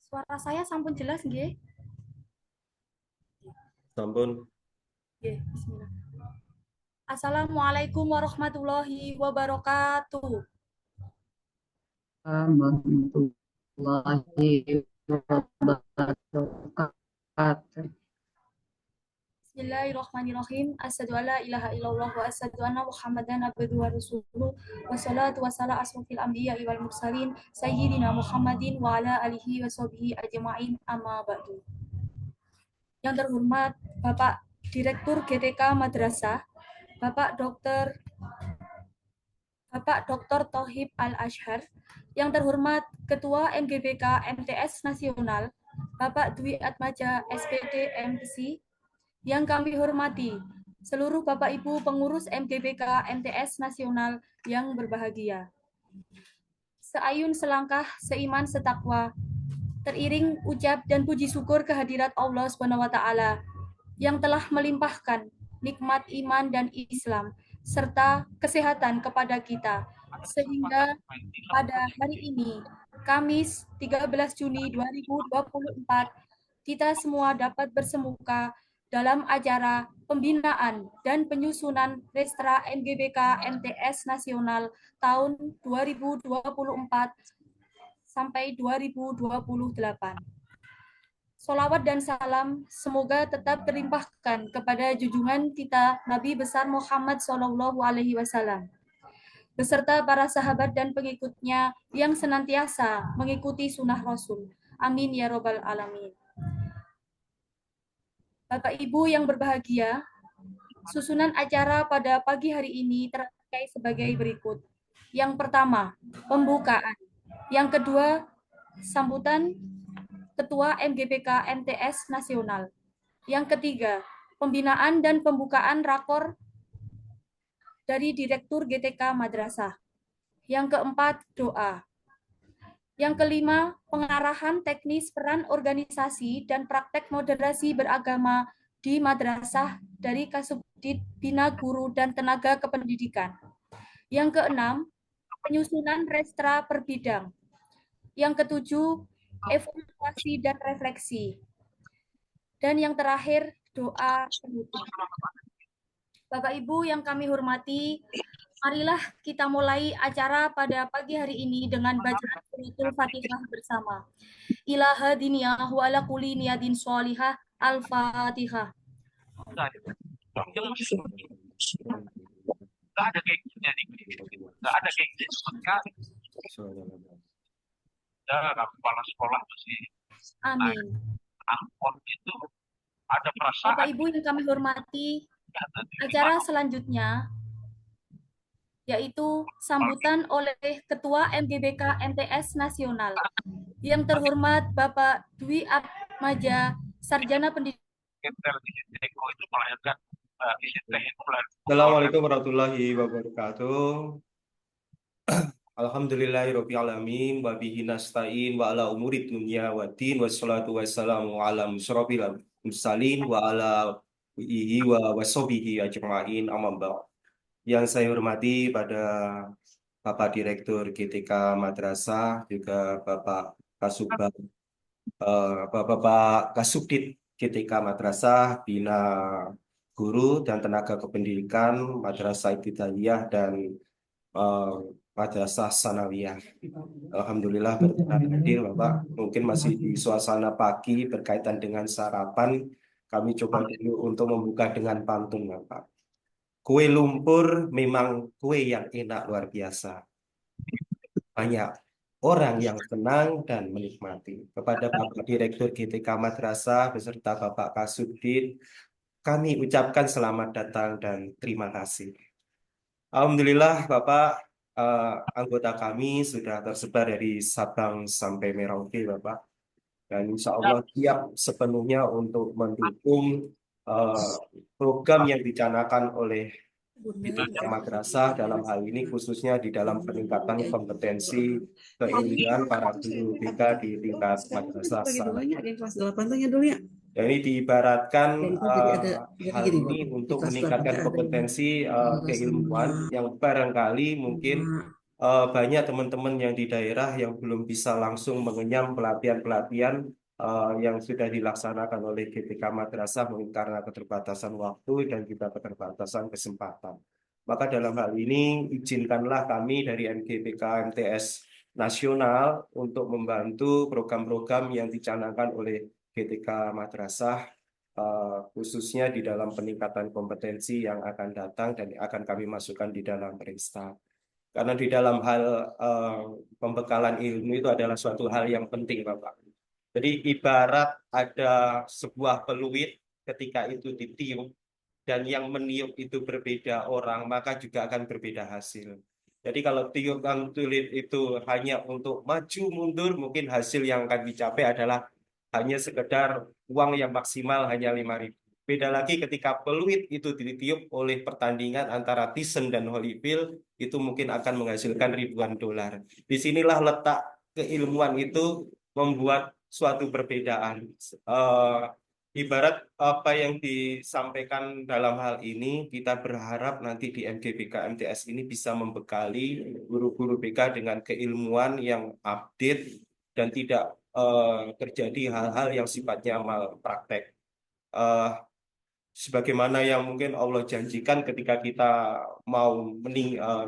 Suara saya sampun jelas nggih? Sampun. Nggih, bismillah. Assalamualaikum warahmatullahi wabarakatuh. Warahmatullahi wabarakatuh. Bismillahirrahmanirrahim. Asyhadu alla ilaha illallah wa asyhadu anna Muhammadan abduhu wa rasuluh. Wassalatu wassalamu asrofil anbiya'i wal mursalin sayyidina Muhammadin wa ala alihi wa sahbihi ajma'in amma ba'du. Yang terhormat Bapak Direktur GTK Madrasah, Bapak Dr. Thohib Al-Azhar, yang terhormat Ketua MGBK MTS Nasional, Bapak Dwi Atmaja SPD MPC, yang kami hormati seluruh Bapak Ibu pengurus MGBK MTS Nasional yang berbahagia. Seayun selangkah, seiman setakwa, teriring ucap dan puji syukur kehadirat Allah SWT yang telah melimpahkan nikmat iman dan Islam serta kesehatan kepada kita, sehingga pada hari ini, Kamis 13 Juni 2024, kita semua dapat bersemuka dalam acara pembinaan dan penyusunan Restra MGBK MTS Nasional tahun 2024 sampai 2028. Solawat dan salam semoga tetap terlimpahkan kepada junjungan kita Nabi besar Muhammad SAW beserta para sahabat dan pengikutnya yang senantiasa mengikuti sunnah Rasul. Amin ya robbal alamin. Bapak Ibu yang berbahagia, susunan acara pada pagi hari ini terangkai sebagai berikut. Yang pertama, pembukaan. Yang kedua, sambutan Ketua MGBK MTS Nasional. Yang ketiga, pembinaan dan pembukaan rakor dari Direktur GTK Madrasah. Yang keempat, doa. Yang kelima, pengarahan teknis peran organisasi dan praktek moderasi beragama di madrasah dari Kasubdit Bina Guru dan Tenaga Kependidikan. Yang keenam, penyusunan restra per bidang. Yang ketujuh, evaluasi dan refleksi. Dan yang terakhir, doa penutup. Bapak Ibu yang kami hormati, marilah kita mulai acara pada pagi hari ini dengan bacaan suratul Fatihah bersama. Ilaha diniyah wa ala kulli niyadin sholihah. Al-Fatihah. Nggak ada kayak gini, nggak ada kayak gini sekali. Ya, kepala sekolah masih Amin. angkot itu ada Bapak perasaan. Ibu yang kami hormati, acara selanjutnya yaitu sambutan oleh Ketua MGBK MTS Nasional yang terhormat Bapak Dwi Atmaja, Sarjana Pendidikan. Itu melahirkan isi teh itu Assalamualaikum warahmatullahi wabarakatuh. Alhamdulillahirabbil alamin wa bihi nasta'in wa ala umuri dunya waddin wassalatu wassalamu ala musyrafil mursalin wa ala alihi wa washabihi ajma'in amma ba'd. Yang saya hormati pada Bapak Direktur GTK Madrasah, juga Bapak Kasubag, Bapak Kasubdit GTK Madrasah, Bina Guru dan Tenaga Kependidikan, Madrasah Ibtidaiyah dan eh, Madrasah Sanawiyah. Alhamdulillah berkenan hadir Bapak. Mungkin masih di suasana pagi berkaitan dengan sarapan. Kami coba dulu untuk membuka dengan pantun Bapak. Kue lumpur memang kue yang enak luar biasa. Banyak orang yang senang dan menikmati. Kepada Bapak Direktur GTK Madrasah beserta Bapak Kasubdit, kami ucapkan selamat datang dan terima kasih. Alhamdulillah Bapak, anggota kami sudah tersebar dari Sabang sampai Merauke Bapak. Dan insya Allah siap sepenuhnya untuk mendukung program yang dicanangkan oleh GTK Madrasah dalam hal ini khususnya di dalam peningkatan kompetensi keilmuan para guru BK di tingkat madrasah. Dan ini diibaratkan hal ini untuk meningkatkan kompetensi keilmuan yang barangkali mungkin banyak teman-teman yang di daerah yang belum bisa langsung mengenyam pelatihan-pelatihan yang sudah dilaksanakan oleh GTK Madrasah mungkin karena keterbatasan waktu dan juga keterbatasan kesempatan. Maka dalam hal ini izinkanlah kami dari MGPK MTS Nasional untuk membantu program-program yang dicanangkan oleh GTK Madrasah khususnya di dalam peningkatan kompetensi yang akan datang dan akan kami masukkan di dalam Resta. Karena di dalam hal eh, pembekalan ilmu itu adalah suatu hal yang penting, Bapak. Jadi ibarat ada sebuah peluit ketika itu ditiup dan yang meniup itu berbeda orang, maka juga akan berbeda hasil. Jadi kalau tiupan tulit itu hanya untuk maju mundur, mungkin hasil yang akan dicapai adalah hanya sekedar uang yang maksimal hanya 5.000. Beda lagi ketika peluit itu ditiup oleh pertandingan antara Tyson dan Holyfield, itu mungkin akan menghasilkan ribuan dolar. Disinilah letak keilmuan itu membuat suatu perbedaan. Eh, Ibarat apa yang disampaikan dalam hal ini, kita berharap nanti di MGBK MTS ini bisa membekali guru-guru BK dengan keilmuan yang update dan tidak terjadi hal-hal yang sifatnya malpraktek. Eh, Sebagaimana yang mungkin Allah janjikan ketika kita mau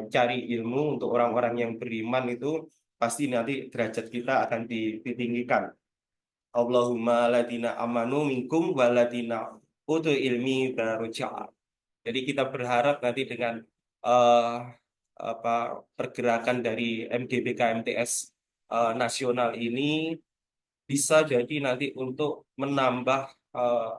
cari ilmu untuk orang-orang yang beriman itu, pasti nanti derajat kita akan ditinggikan. Allahumma ladina amanu minkum waladina utul ilmi darujat. Jadi kita berharap nanti dengan eh, apa pergerakan dari MGBK MTS nasional ini bisa jadi nanti untuk menambah eh,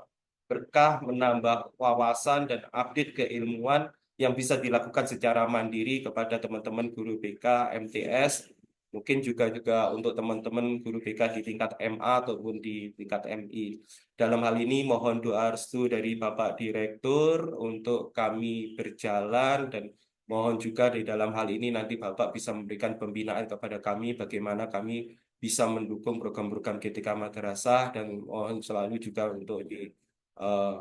berkah, menambah wawasan dan update keilmuan yang bisa dilakukan secara mandiri kepada teman-teman guru BK, MTS, mungkin juga untuk teman-teman guru BK di tingkat MA ataupun di tingkat MI. Dalam hal ini mohon doa restu dari Bapak Direktur untuk kami berjalan dan mohon juga di dalam hal ini nanti Bapak bisa memberikan pembinaan kepada kami bagaimana kami bisa mendukung program-program GTK Madrasah dan mohon selalu juga untuk eh,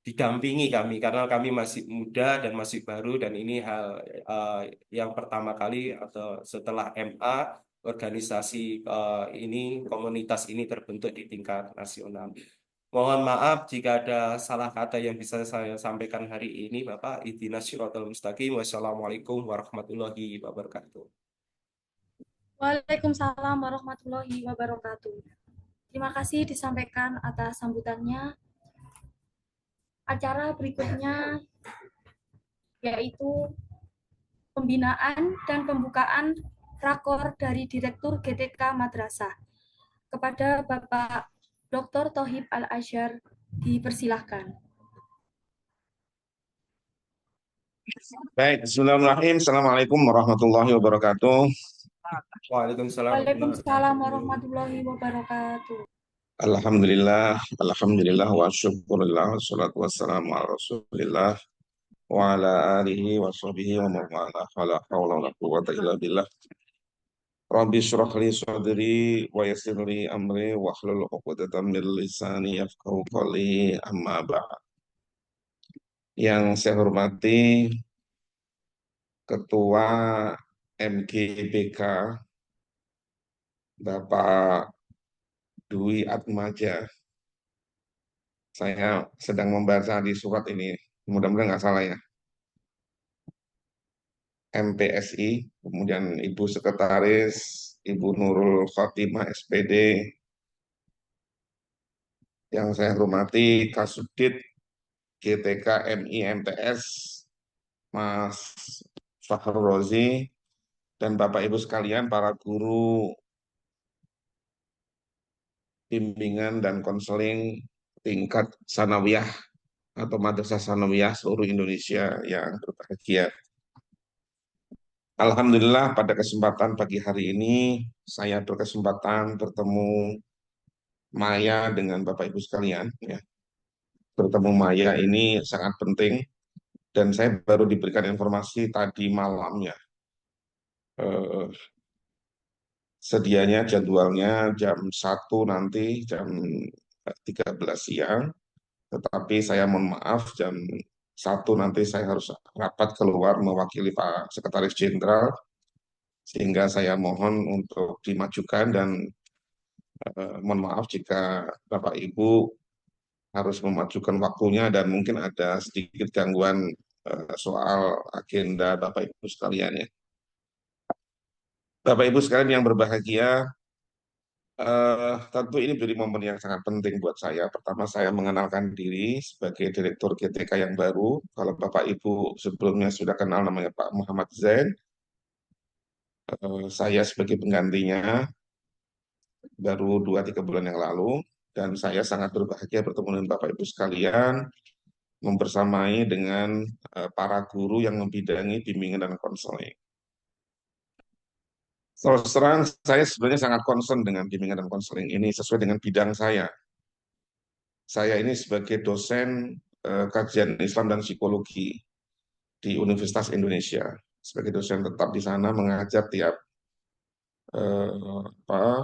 didampingi kami karena kami masih muda dan masih baru dan ini hal eh, yang pertama kali atau setelah MA organisasi ini komunitas ini terbentuk di tingkat nasional. Mohon maaf jika ada salah kata yang bisa saya sampaikan hari ini, Bapak. Ihdinas siratal mustaqim. Wassalamualaikum warahmatullahi wabarakatuh. Waalaikumsalam warahmatullahi wabarakatuh. Terima kasih disampaikan atas sambutannya. Acara berikutnya yaitu pembinaan dan pembukaan rakor dari Direktur GTK Madrasah. Kepada Bapak Dr. Thohib Al-Azhar dipersilahkan. Baik, bismillahirrahmanirrahim. Assalamualaikum warahmatullahi wabarakatuh. Waalaikumsalam. Waalaikumsalam warahmatullahi wabarakatuh. Alhamdulillah, alhamdulillah wa syukurillah, wassalatu wassalamu ala rasulillah wa ala alihi wa sahbihi wa mawala la hawla wa la quwwata illa billah. Rabbi syrah li sadri wa yassir li amri wa hlul 'uqdatam min lisani yafqahu qawli amma ba'd. Yang saya hormati Ketua MGBK Bapak Dwi Atmaja. Saya sedang membaca di surat ini, mudah-mudahan nggak salah ya. MPSI, kemudian Ibu Sekretaris, Ibu Nurul Khotimah SPD, yang saya hormati Kasubdit GTK MI MTS, Mas Fakhrul Rozi, dan Bapak Ibu sekalian, para guru bimbingan dan konseling tingkat sanawiyah atau madrasah sanawiyah seluruh Indonesia yang berbahagia. Alhamdulillah pada kesempatan pagi hari ini saya berkesempatan bertemu Maya dengan Bapak Ibu sekalian. Ya. Bertemu Maya ini sangat penting dan saya baru diberikan informasi tadi malamnya. Sedianya jadwalnya jam 1 nanti, jam 13 siang. Tetapi saya mohon maaf jam 1 nanti saya harus rapat keluar mewakili Pak Sekretaris Jenderal sehingga saya mohon untuk dimajukan dan mohon maaf jika Bapak Ibu harus memajukan waktunya dan mungkin ada sedikit gangguan soal agenda Bapak Ibu sekalian ya. Bapak Ibu sekalian yang berbahagia, tentu ini menjadi momen yang sangat penting buat saya. Pertama, saya mengenalkan diri sebagai Direktur GTK yang baru. Kalau Bapak Ibu sebelumnya sudah kenal namanya Pak Muhammad Zain, saya sebagai penggantinya baru 2-3 bulan yang lalu. Dan saya sangat berbahagia bertemu dengan Bapak Ibu sekalian, membersamai dengan para guru yang membidangi bimbingan dan konseling. Terus terang, saya sebenarnya sangat concern dengan bimbingan dan konseling ini sesuai dengan bidang saya. Saya ini sebagai dosen kajian Islam dan psikologi di Universitas Indonesia. Sebagai dosen tetap di sana mengajar tiap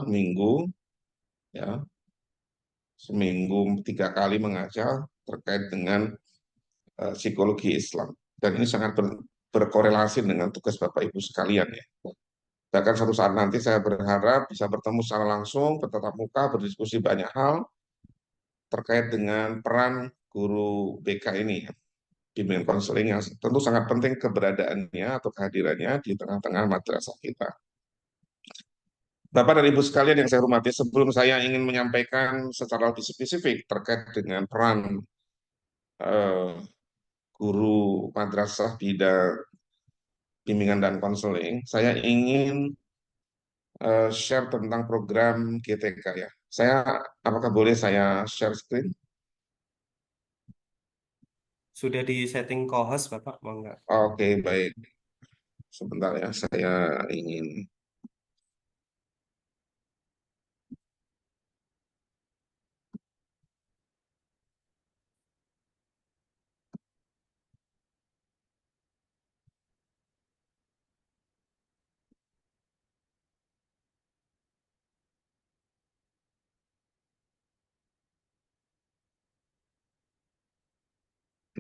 minggu, ya, seminggu 3 kali mengajar terkait dengan psikologi Islam. Dan ini sangat berkorelasi dengan tugas Bapak Ibu sekalian ya. Bahkan suatu saat nanti saya berharap bisa bertemu secara langsung, bertatap muka, berdiskusi banyak hal terkait dengan peran guru BK ini, bimbingan konseling yang tentu sangat penting keberadaannya atau kehadirannya di tengah-tengah madrasah kita. Bapak dan Ibu sekalian yang saya hormati, sebelum saya ingin menyampaikan secara lebih spesifik terkait dengan peran eh, guru madrasah bidang bimbingan dan konseling, saya ingin share tentang program GTK ya. Apakah boleh saya share screen? Sudah di setting co-host, Bapak, mau nggak? Oke, baik. Sebentar ya, saya ingin.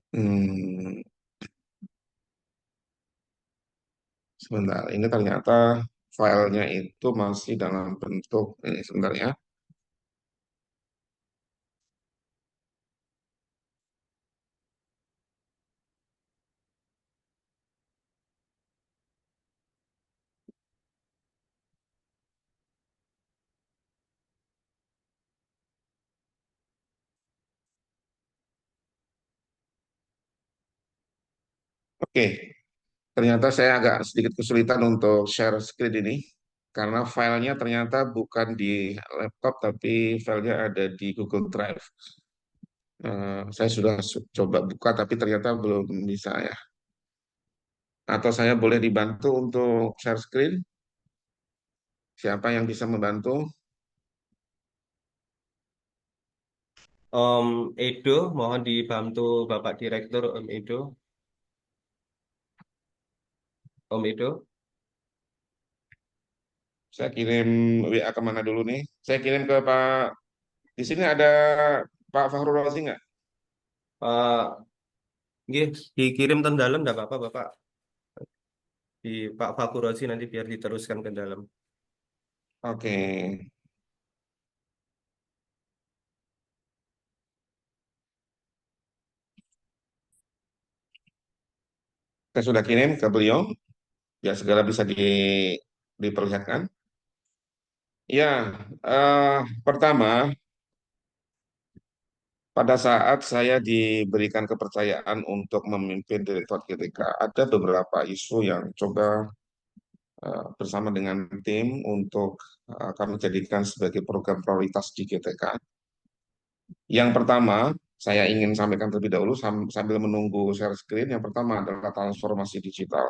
Hmm, Sebentar, ini ternyata filenya itu masih dalam bentuk ini sebentar ya. Oke, ternyata saya agak sedikit kesulitan untuk share screen ini karena filenya ternyata bukan di laptop tapi filenya ada di Google Drive. Saya sudah coba buka tapi ternyata belum bisa ya. Atau saya boleh dibantu untuk share screen? Siapa yang bisa membantu? Om Edo, mohon dibantu Bapak Direktur, Om Edo. Om Edo. Saya kirim WA kemana dulu nih? Saya kirim ke Pak. Di sini ada Pak Fahrul Razi nggak? Nggih, dikirim ke dalam enggak apa-apa, Bapak. Di Pak Fakurosi nanti biar diteruskan ke dalam. Oke, saya sudah kirim ke beliau. Ya segera bisa diperlihatkan. Ya, pertama pada saat saya diberikan kepercayaan untuk memimpin Direktorat GTK, ada beberapa isu yang coba bersama dengan tim untuk kami jadikan sebagai program prioritas di GTK. Yang pertama, saya ingin sampaikan terlebih dahulu sambil menunggu share screen. Yang pertama adalah transformasi digital.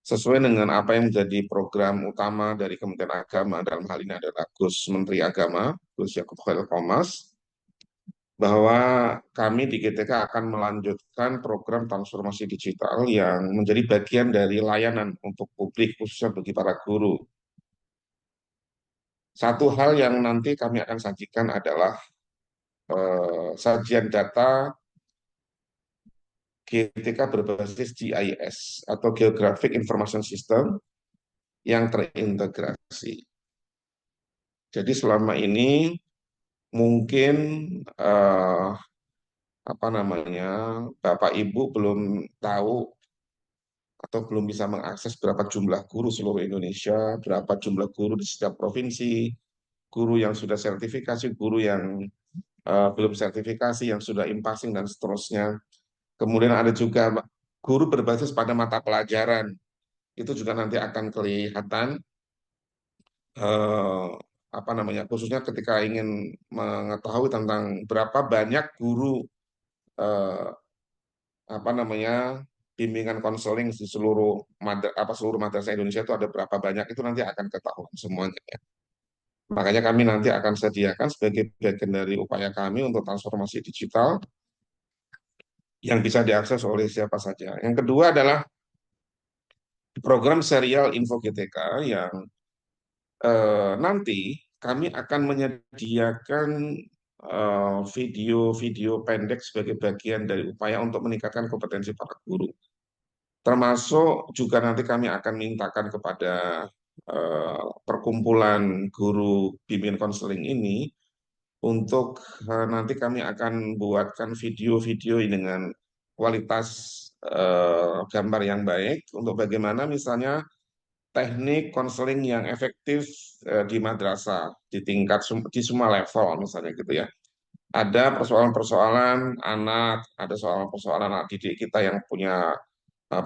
Sesuai dengan apa yang menjadi program utama dari Kementerian Agama, dalam hal ini adalah Gus Menteri Agama, Gus Yakub Khalil Qomas, bahwa kami di GTK akan melanjutkan program transformasi digital yang menjadi bagian dari layanan untuk publik, khususnya bagi para guru. Satu hal yang nanti kami akan sajikan adalah sajian data GTK berbasis GIS atau Geographic Information System yang terintegrasi. Jadi selama ini mungkin apa namanya, Bapak Ibu belum tahu atau belum bisa mengakses berapa jumlah guru seluruh Indonesia, berapa jumlah guru di setiap provinsi, guru yang sudah sertifikasi, guru yang belum sertifikasi, yang sudah impasing dan seterusnya. Kemudian ada juga guru berbasis pada mata pelajaran. Itu juga nanti akan kelihatan eh, apa namanya, khususnya ketika ingin mengetahui tentang berapa banyak guru eh, apa namanya, bimbingan konseling di seluruh madrasah Indonesia itu ada berapa banyak, itu nanti akan ketahuan semuanya. Makanya kami nanti akan sediakan sebagai bagian dari upaya kami untuk transformasi digital yang bisa diakses oleh siapa saja. Yang kedua adalah program serial Info GTK yang nanti kami akan menyediakan video-video pendek sebagai bagian dari upaya untuk meningkatkan kompetensi para guru. Termasuk juga nanti kami akan mintakan kepada perkumpulan guru bimbingan konseling ini untuk nanti kami akan buatkan video-video dengan kualitas gambar yang baik untuk bagaimana misalnya teknik konseling yang efektif di madrasah di semua level misalnya gitu ya. Ada persoalan-persoalan anak, ada persoalan anak didik kita yang punya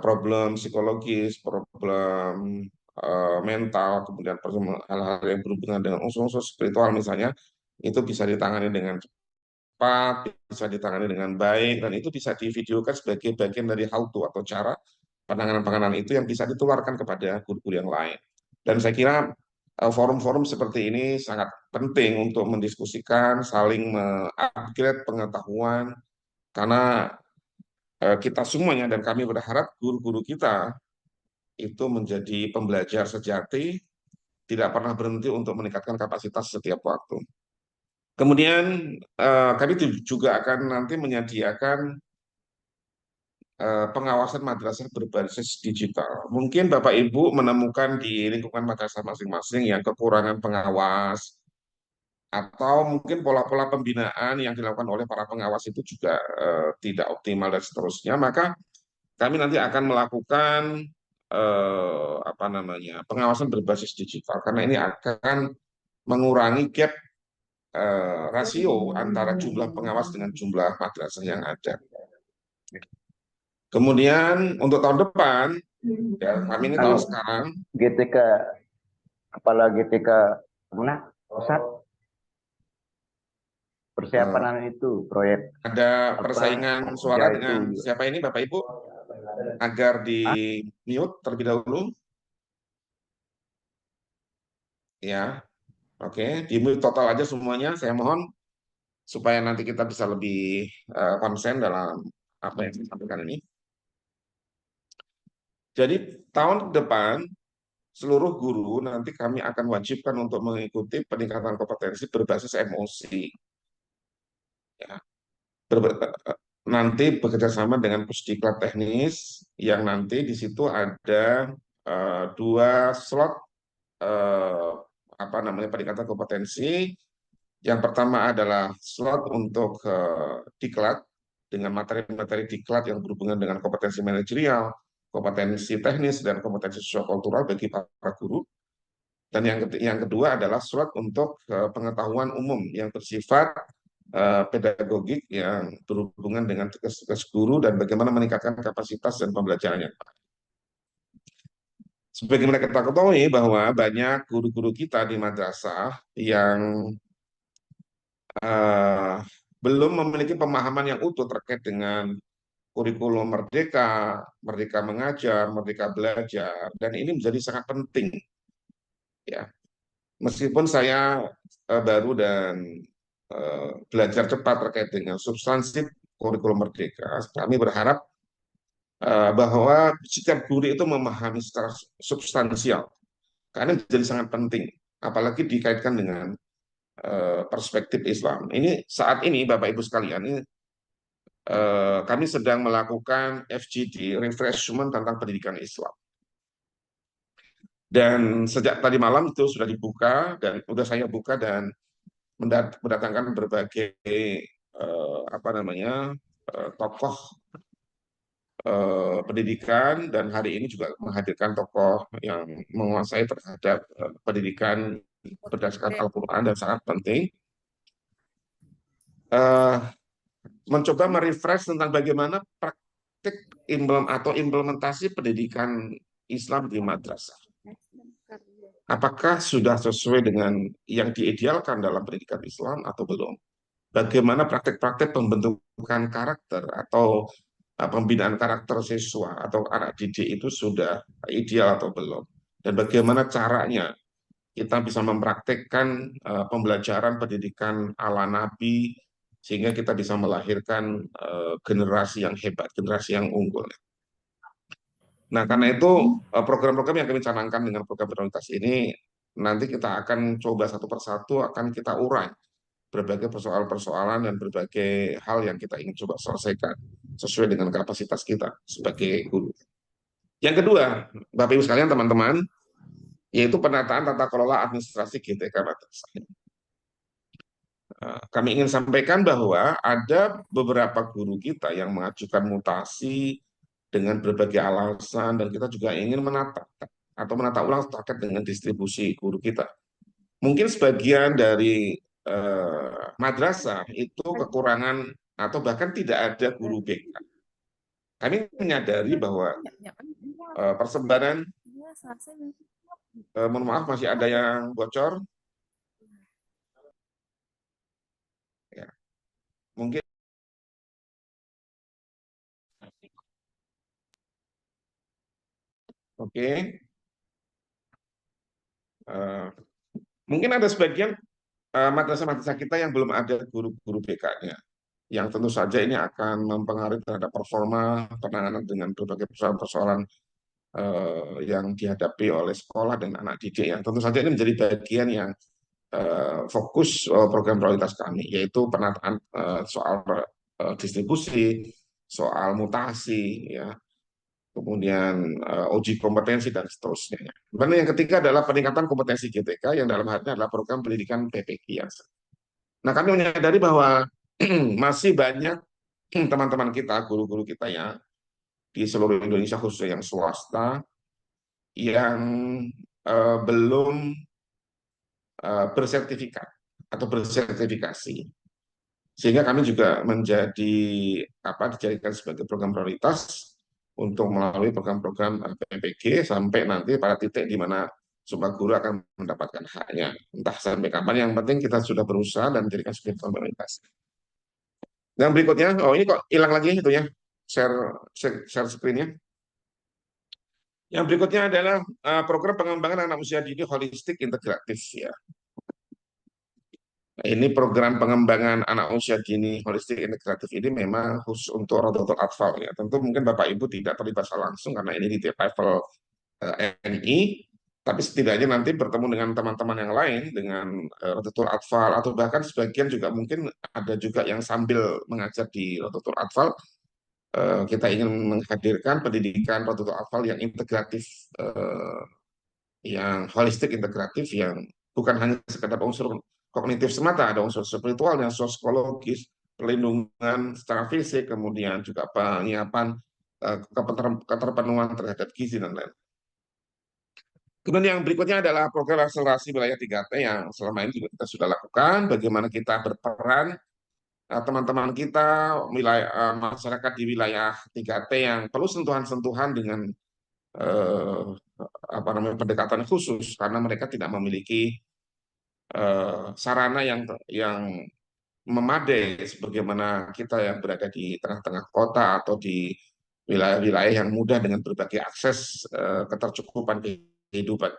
problem psikologis, problem mental, kemudian hal-hal yang berhubungan dengan unsur-unsur spiritual misalnya, itu bisa ditangani dengan cepat, bisa ditangani dengan baik, dan itu bisa divideokan sebagai bagian dari how to atau cara penanganan-penanganan itu yang bisa ditularkan kepada guru-guru yang lain. Dan saya kira forum-forum seperti ini sangat penting untuk mendiskusikan, saling mengupgrade pengetahuan, karena kita semuanya dan kami berharap guru-guru kita itu menjadi pembelajar sejati, tidak pernah berhenti untuk meningkatkan kapasitas setiap waktu. Kemudian kami juga akan nanti menyediakan pengawasan madrasah berbasis digital. Mungkin Bapak Ibu menemukan di lingkungan madrasah masing-masing yang kekurangan pengawas, atau mungkin pola-pola pembinaan yang dilakukan oleh para pengawas itu juga tidak optimal dan seterusnya. Maka kami nanti akan melakukan apa namanya, pengawasan berbasis digital karena ini akan mengurangi gap rasio antara jumlah pengawas dengan jumlah madrasah yang ada. Kemudian untuk tahun depan, ya kami ini tahun sekarang GTK, kepala GTK mana pusat persiapan itu proyek ada persaingan suara ya dengan itu. siapa ini Bapak Ibu, agar di mute terlebih dahulu. Ya, oke, di mute total aja semuanya. Saya mohon supaya nanti kita bisa lebih konsen dalam apa yang saya sampaikan ini. Jadi tahun depan seluruh guru nanti kami akan wajibkan untuk mengikuti peningkatan kompetensi berbasis emosi. Ya. Nanti bekerja sama dengan Pusdiklat Teknis yang nanti di situ ada 2 slot apa namanya, peningkatan kompetensi. Yang pertama adalah slot untuk diklat dengan materi-materi diklat yang berhubungan dengan kompetensi manajerial, kompetensi teknis, dan kompetensi sosiokultural bagi para guru. Dan yang kedua adalah slot untuk pengetahuan umum yang bersifat pedagogik yang berhubungan dengan tugas-tugas guru dan bagaimana meningkatkan kapasitas dan pembelajarannya. Sebagaimana kita ketahui bahwa banyak guru-guru kita di madrasah yang belum memiliki pemahaman yang utuh terkait dengan kurikulum Merdeka, Merdeka Mengajar, Merdeka Belajar, dan ini menjadi sangat penting. Ya, meskipun saya baru dan belajar cepat terkait dengan substansi kurikulum Merdeka, kami berharap bahwa setiap guru itu memahami secara substansial, karena menjadi sangat penting, apalagi dikaitkan dengan perspektif Islam. Ini saat ini Bapak Ibu sekalian, ini kami sedang melakukan FGD, refreshment tentang pendidikan Islam. Dan sejak tadi malam itu sudah dibuka dan sudah saya buka dan mendatangkan berbagai tokoh pendidikan, dan hari ini juga menghadirkan tokoh yang menguasai terhadap pendidikan berdasarkan Al-Quran dan sangat penting. Mencoba merefresh tentang bagaimana praktik atau implementasi pendidikan Islam di madrasah. Apakah sudah sesuai dengan yang diidealkan dalam pendidikan Islam atau belum? Bagaimana praktek-praktek pembentukan karakter atau pembinaan karakter siswa atau anak didik itu sudah ideal atau belum? Dan bagaimana caranya kita bisa mempraktekkan pembelajaran pendidikan ala Nabi sehingga kita bisa melahirkan generasi yang hebat, generasi yang unggul. Nah, karena itu program-program yang kami canangkan dengan program prioritas ini nanti kita akan coba satu persatu akan kita urai berbagai persoalan-persoalan dan berbagai hal yang kita ingin coba selesaikan sesuai dengan kapasitas kita sebagai guru. Yang kedua, Bapak Ibu sekalian, teman-teman, yaitu penataan tata kelola administrasi GTK madrasah. Kami ingin sampaikan bahwa ada beberapa guru kita yang mengajukan mutasi dengan berbagai alasan, dan kita juga ingin menata ulang terkait dengan distribusi guru kita. Mungkin sebagian dari madrasah itu kekurangan atau bahkan tidak ada guru BK. Kami menyadari bahwa persebaran, mohon maaf masih ada yang bocor. Ya, mungkin oke. Mungkin ada sebagian madrasah-madrasah kita yang belum ada guru-guru BK-nya, yang tentu saja ini akan mempengaruhi terhadap performa penanganan dengan berbagai persoalan-persoalan yang dihadapi oleh sekolah dan anak didik. Yang tentu saja ini menjadi bagian yang fokus program prioritas kami, yaitu penataan soal distribusi, soal mutasi, ya, kemudian uji kompetensi dan seterusnya. Dan yang ketiga adalah peningkatan kompetensi GTK yang dalam hal ini adalah program pendidikan PPG. Nah, kami menyadari bahwa masih banyak teman-teman kita, guru-guru kita ya di seluruh Indonesia khususnya yang swasta yang belum bersertifikat atau bersertifikasi. Sehingga kami juga dijadikan sebagai program prioritas untuk melalui program-program PPG sampai nanti pada titik di mana semua guru akan mendapatkan haknya. Entah sampai kapan, yang penting kita sudah berusaha dan menjadikan sebagai program prioritas. Yang berikutnya, ini kok hilang lagi itu ya, share screen-nya. Yang berikutnya adalah program pengembangan anak usia dini holistik integratif ya. Ini program pengembangan anak usia dini holistik integratif ini memang khusus untuk Rodotul Atfal ya. Tentu mungkin Bapak Ibu tidak terlibat langsung karena ini di level NI, tapi setidaknya nanti bertemu dengan teman-teman yang lain dengan Rodotul Atfal, atau bahkan sebagian juga mungkin ada juga yang sambil mengajar di Rodotul Atfal. Kita ingin menghadirkan pendidikan Rodotul Atfal yang integratif, yang holistik integratif, yang bukan hanya sekedar unsur kognitif semata, ada unsur spiritual dan psikologis, perlindungan secara fisik, kemudian juga penyiapan keterpenuhan terhadap gizi dan lain-lain. Kemudian yang berikutnya adalah program akselerasi wilayah 3T yang selama ini juga kita sudah lakukan, bagaimana kita berperan teman-teman kita masyarakat di wilayah 3T yang perlu sentuhan-sentuhan dengan pendekatan khusus karena mereka tidak memiliki sarana yang memadai sebagaimana kita yang berada di tengah-tengah kota atau di wilayah-wilayah yang mudah dengan berbagai akses ketercukupan kehidupan.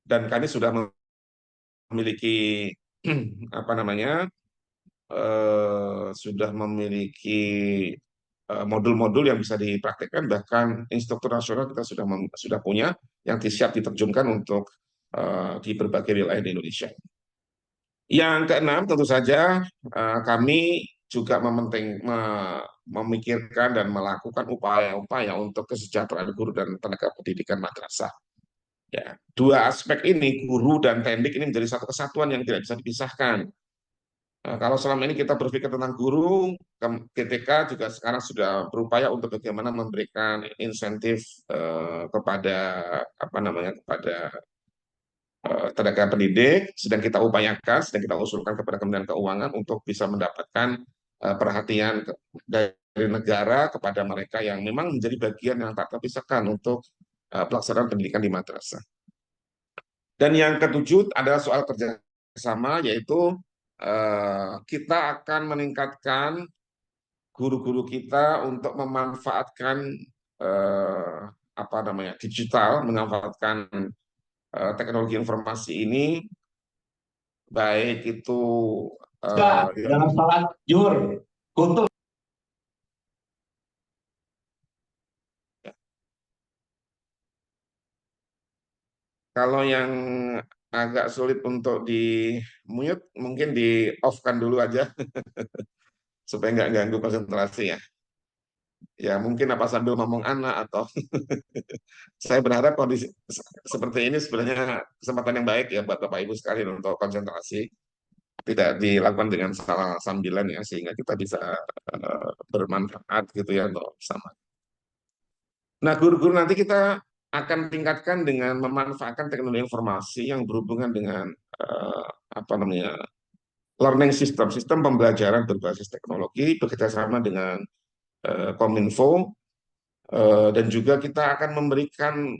Dan kami sudah memiliki sudah memiliki modul-modul yang bisa dipraktikkan, bahkan instruktur nasional kita sudah punya yang siap diterjunkan untuk di berbagai wilayah di Indonesia. Yang keenam, tentu saja kami juga memikirkan dan melakukan upaya-upaya untuk kesejahteraan guru dan tenaga pendidikan madrasah. Ya, dua aspek ini, guru dan tendik, ini menjadi satu kesatuan yang tidak bisa dipisahkan. Kalau selama ini kita berpikir tentang guru, GTK juga sekarang sudah berupaya untuk bagaimana memberikan insentif kepada apa namanya kepada tenaga pendidik. Sedang kita upayakan, sedang kita usulkan kepada Kementerian Keuangan untuk bisa mendapatkan perhatian dari negara kepada mereka yang memang menjadi bagian yang tak terpisahkan untuk pelaksanaan pendidikan di madrasah. Dan yang ketujuh adalah soal kerjasama, yaitu kita akan meningkatkan guru-guru kita untuk memanfaatkan apa namanya digital, memanfaatkan teknologi informasi ini, baik itu dalam salat zuhur. kalau yang agak sulit untuk di mute, mungkin di off-kan dulu aja supaya nggak ganggu konsentrasi ya. Ya mungkin apa sambil ngomong anak atau saya berharap kondisi seperti ini sebenarnya kesempatan yang baik ya buat Bapak Ibu sekalian untuk konsentrasi, tidak dilakukan dengan salah sambilan ya, sehingga kita bisa bermanfaat gitu ya untuk sama. Nah, guru-guru nanti kita akan tingkatkan dengan memanfaatkan teknologi informasi yang berhubungan dengan apa namanya learning system, sistem pembelajaran berbasis teknologi, bekerjasama dengan Kominfo, dan juga kita akan memberikan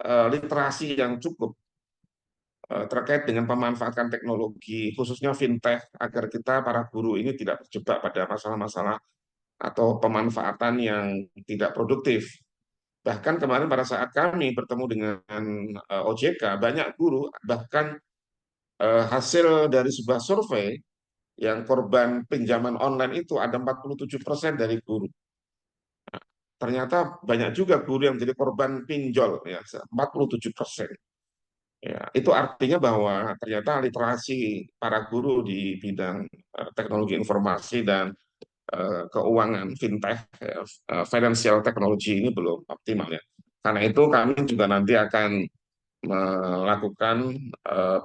literasi yang cukup terkait dengan pemanfaatan teknologi, khususnya fintech, agar kita para guru ini tidak terjebak pada masalah-masalah atau pemanfaatan yang tidak produktif. Bahkan kemarin pada saat kami bertemu dengan OJK, banyak guru, bahkan hasil dari sebuah survei yang korban pinjaman online itu ada 47% dari guru. Ternyata banyak juga guru yang menjadi korban pinjol, ya, 47%. Ya, itu artinya bahwa ternyata literasi para guru di bidang teknologi informasi dan keuangan fintech, financial technology ini belum optimal ya. Karena itu kami juga nanti akan melakukan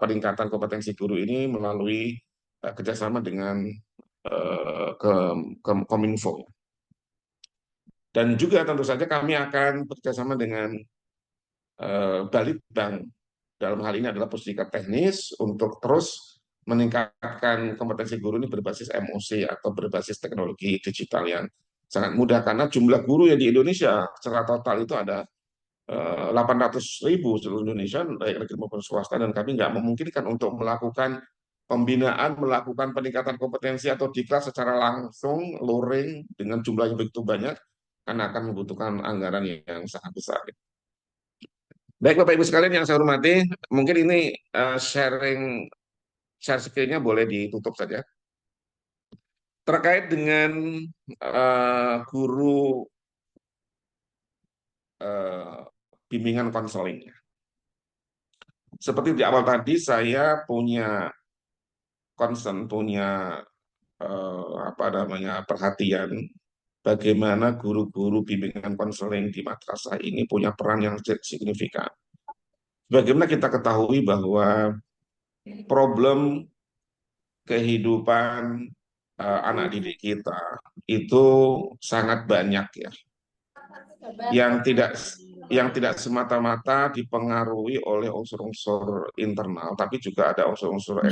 peningkatan kompetensi guru ini melalui kerjasama dengan Kominfo. Dan juga tentu saja kami akan bekerjasama dengan Balitbank, dalam hal ini adalah Pusdiklat Teknis, untuk terus meningkatkan kompetensi guru ini berbasis MOC atau berbasis teknologi digital yang sangat mudah, karena jumlah guru yang di Indonesia secara total itu ada 800.000 seluruh Indonesia, baik negeri maupun swasta, dan kami nggak memungkinkan untuk melakukan pembinaan, melakukan peningkatan kompetensi atau diklat secara langsung, luring, dengan jumlah yang begitu banyak, karena akan membutuhkan anggaran yang sangat besar. Baik Bapak Ibu sekalian yang saya hormati, mungkin ini share screen-nya boleh ditutup saja. Terkait dengan guru bimbingan konseling. Seperti di awal tadi, saya punya concern, punya apa namanya perhatian bagaimana guru-guru bimbingan konseling di madrasah ini punya peran yang signifikan. Bagaimana kita ketahui bahwa problem kehidupan anak didik kita itu sangat banyak ya, yang tidak semata-mata dipengaruhi oleh unsur-unsur internal, tapi juga ada unsur-unsur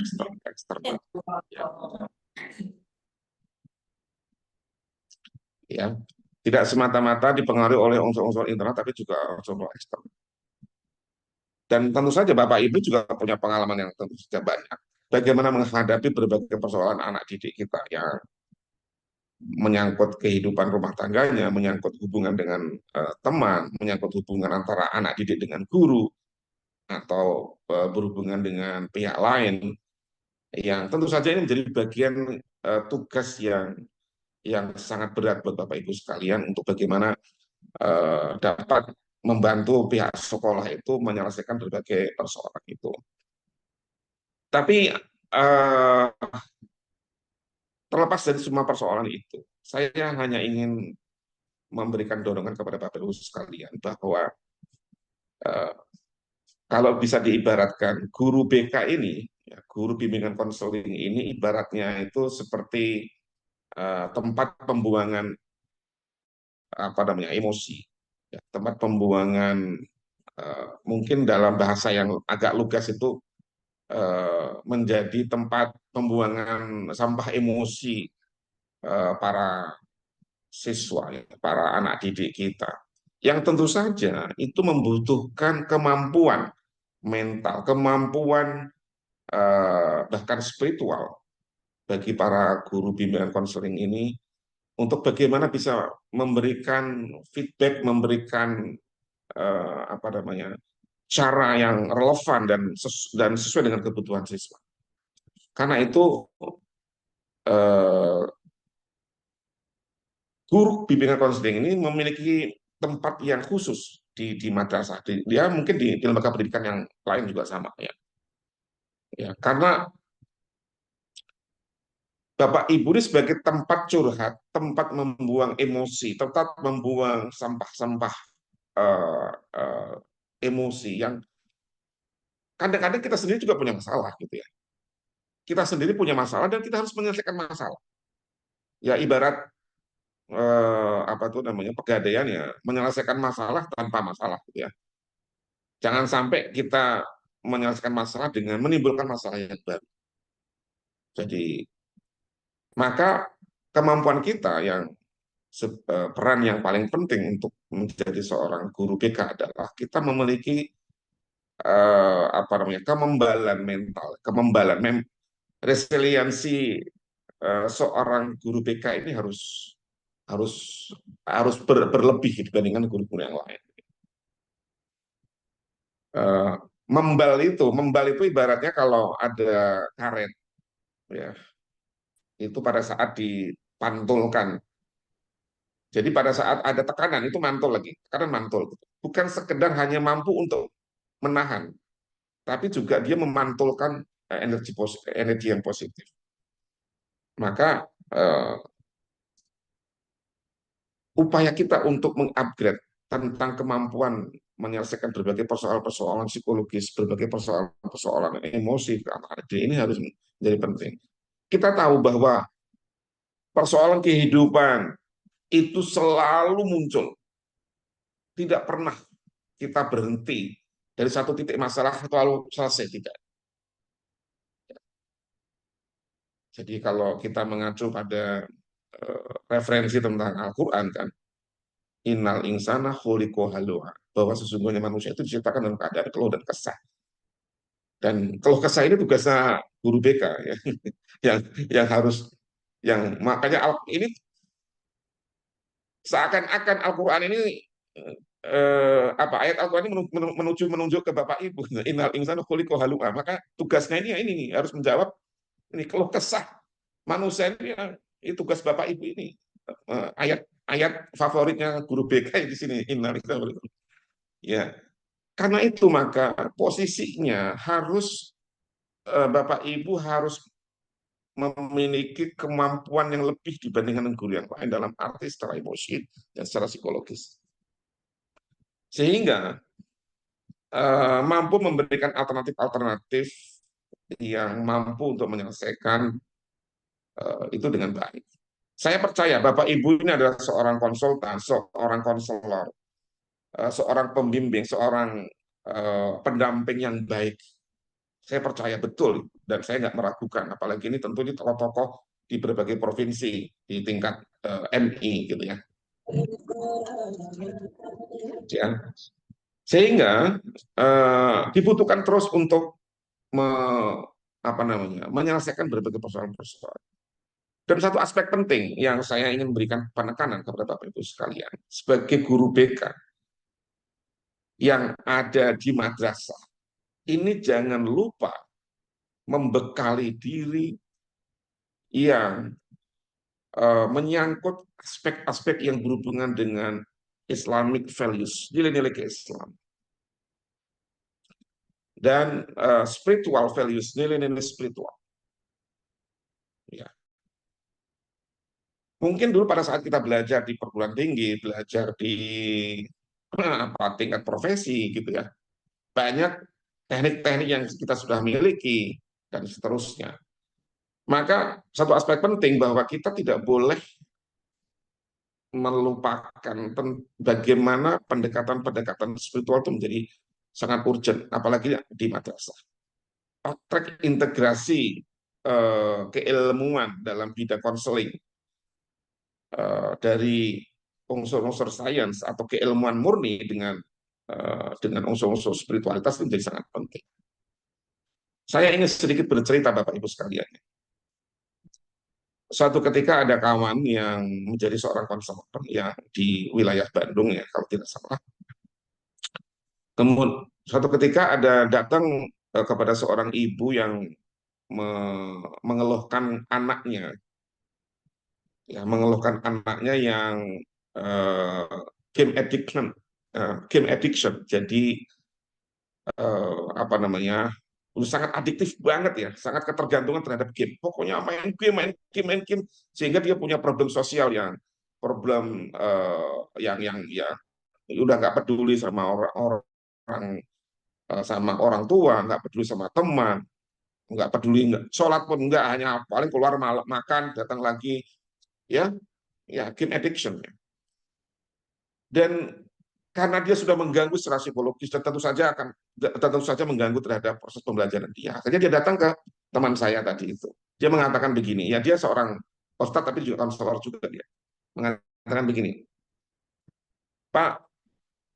eksternal. Ya, tidak semata-mata dipengaruhi oleh unsur-unsur internal, tapi juga unsur eksternal. Dan tentu saja Bapak Ibu juga punya pengalaman yang tentu saja banyak. Bagaimana menghadapi berbagai persoalan anak didik kita yang menyangkut kehidupan rumah tangganya, menyangkut hubungan dengan teman, menyangkut hubungan antara anak didik dengan guru, atau berhubungan dengan pihak lain, yang tentu saja ini menjadi bagian tugas yang sangat berat buat Bapak Ibu sekalian untuk bagaimana dapat membantu pihak sekolah itu menyelesaikan berbagai persoalan itu. Tapi terlepas dari semua persoalan itu, saya hanya ingin memberikan dorongan kepada Bapak Ibu sekalian bahwa eh, kalau bisa diibaratkan guru BK ini, ya, guru bimbingan konseling ini ibaratnya itu seperti tempat pembuangan apa namanya emosi, ya, tempat pembuangan mungkin dalam bahasa yang agak lugas itu menjadi tempat pembuangan sampah emosi para siswa, ya, para anak didik kita. Yang tentu saja itu membutuhkan kemampuan mental, kemampuan bahkan spiritual bagi para guru bimbingan konseling ini untuk bagaimana bisa memberikan feedback, memberikan apa namanya cara yang relevan dan sesuai dengan kebutuhan siswa. Karena itu eh, guru bimbingan konseling ini memiliki tempat yang khusus di madrasah. Dia mungkin di lembaga pendidikan yang lain juga sama ya. Ya, karena Bapak Ibu ini sebagai tempat curhat, tempat membuang emosi, tempat membuang sampah-sampah eh, eh, emosi yang kadang-kadang kita sendiri juga punya masalah gitu ya. Kita sendiri punya masalah dan kita harus menyelesaikan masalah. Ya ibarat apa tuh namanya pegadaian ya, menyelesaikan masalah tanpa masalah gitu ya. Jangan sampai kita menyelesaikan masalah dengan menimbulkan masalah yang baru. Jadi maka kemampuan kita yang peran yang paling penting untuk menjadi seorang guru BK adalah kita memiliki apa namanya kemembalan mental, resiliensi seorang guru BK ini harus berlebih dibandingkan guru-guru yang lain. Eh, membal itu ibaratnya kalau ada karet, ya, itu pada saat dipantulkan. Jadi pada saat ada tekanan itu mantul lagi, tekanan mantul. Bukan sekedar hanya mampu untuk menahan, tapi juga dia memantulkan energi yang positif. Maka upaya kita untuk mengupgrade tentang kemampuan menyelesaikan berbagai persoalan-persoalan psikologis, berbagai persoalan-persoalan emosi ini harus menjadi penting. Kita tahu bahwa persoalan kehidupan itu selalu muncul, tidak pernah kita berhenti dari satu titik masalah lalu selesai, tidak. Jadi kalau kita mengacu pada referensi tentang Al-Quran kan, innal insana khuliqa halu'a, bahwa sesungguhnya manusia itu diciptakan dalam keadaan keluh dan kesah. Dan keluh kesah ini tugasnya guru BK ya, yang harus makanya ini seakan-akan Al-Quran ini apa ayat Al-Quran ini menunjuk ke Bapak Ibu, innal insana khuliqa halu'a, maka tugasnya ini nih harus menjawab ini keluh kesah manusia ini tugas Bapak Ibu ini. Ayat favoritnya guru BK di sini innal insana ya. Karena itu maka posisinya harus Bapak Ibu harus memiliki kemampuan yang lebih dibandingkan guru yang lain dalam arti secara emosi dan secara psikologis. Sehingga mampu memberikan alternatif-alternatif yang mampu untuk menyelesaikan itu dengan baik. Saya percaya Bapak Ibu ini adalah seorang konsultan, seorang konselor, seorang pembimbing, seorang pendamping yang baik. Saya percaya betul dan saya nggak meragukan, apalagi ini tentu ini tokoh-tokoh di berbagai provinsi di tingkat MI gitu ya. Ya. Sehingga dibutuhkan terus untuk menyelesaikan berbagai persoalan-persoalan. Dan satu aspek penting yang saya ingin berikan penekanan kepada Bapak Ibu sekalian, sebagai guru BK yang ada di madrasah, ini jangan lupa membekali diri yang menyangkut aspek-aspek yang berhubungan dengan Islamic values, nilai-nilai keislaman. Dan spiritual values, nilai-nilai spiritual. Ya. Mungkin dulu pada saat kita belajar di perguruan tinggi, belajar di tingkat profesi gitu ya, banyak teknik-teknik yang kita sudah miliki dan seterusnya. Maka satu aspek penting bahwa kita tidak boleh melupakan bagaimana pendekatan-pendekatan spiritual itu menjadi sangat urgent, apalagi di madrasah. Praktek integrasi keilmuan dalam bidang konseling dari unsur-unsur sains atau keilmuan murni dengan unsur-unsur spiritualitas itu menjadi sangat penting. Saya ingin sedikit bercerita Bapak Ibu sekalian. Suatu ketika ada kawan yang menjadi seorang konselor yang di wilayah Bandung ya kalau tidak salah. Kemudian suatu ketika ada datang kepada seorang ibu yang mengeluhkan anaknya, ya mengeluhkan anaknya yang uh, game addiction, game addiction. Jadi apa namanya, sangat adiktif banget ya, sangat ketergantungan terhadap game. Pokoknya main game, main game, main game, sehingga dia punya problem sosial yang problem yang ya udah nggak peduli sama orang sama orang tua, nggak peduli sama teman, nggak peduli, nggak sholat pun nggak, hanya paling keluar makan, datang lagi, ya, ya game addiction. Dan karena dia sudah mengganggu secara psikologis dan tentu saja mengganggu terhadap proses pembelajaran dia. Akhirnya dia datang ke teman saya tadi itu. Dia mengatakan begini, ya dia seorang ustadz tapi juga konselor juga dia. Mengatakan begini, Pak,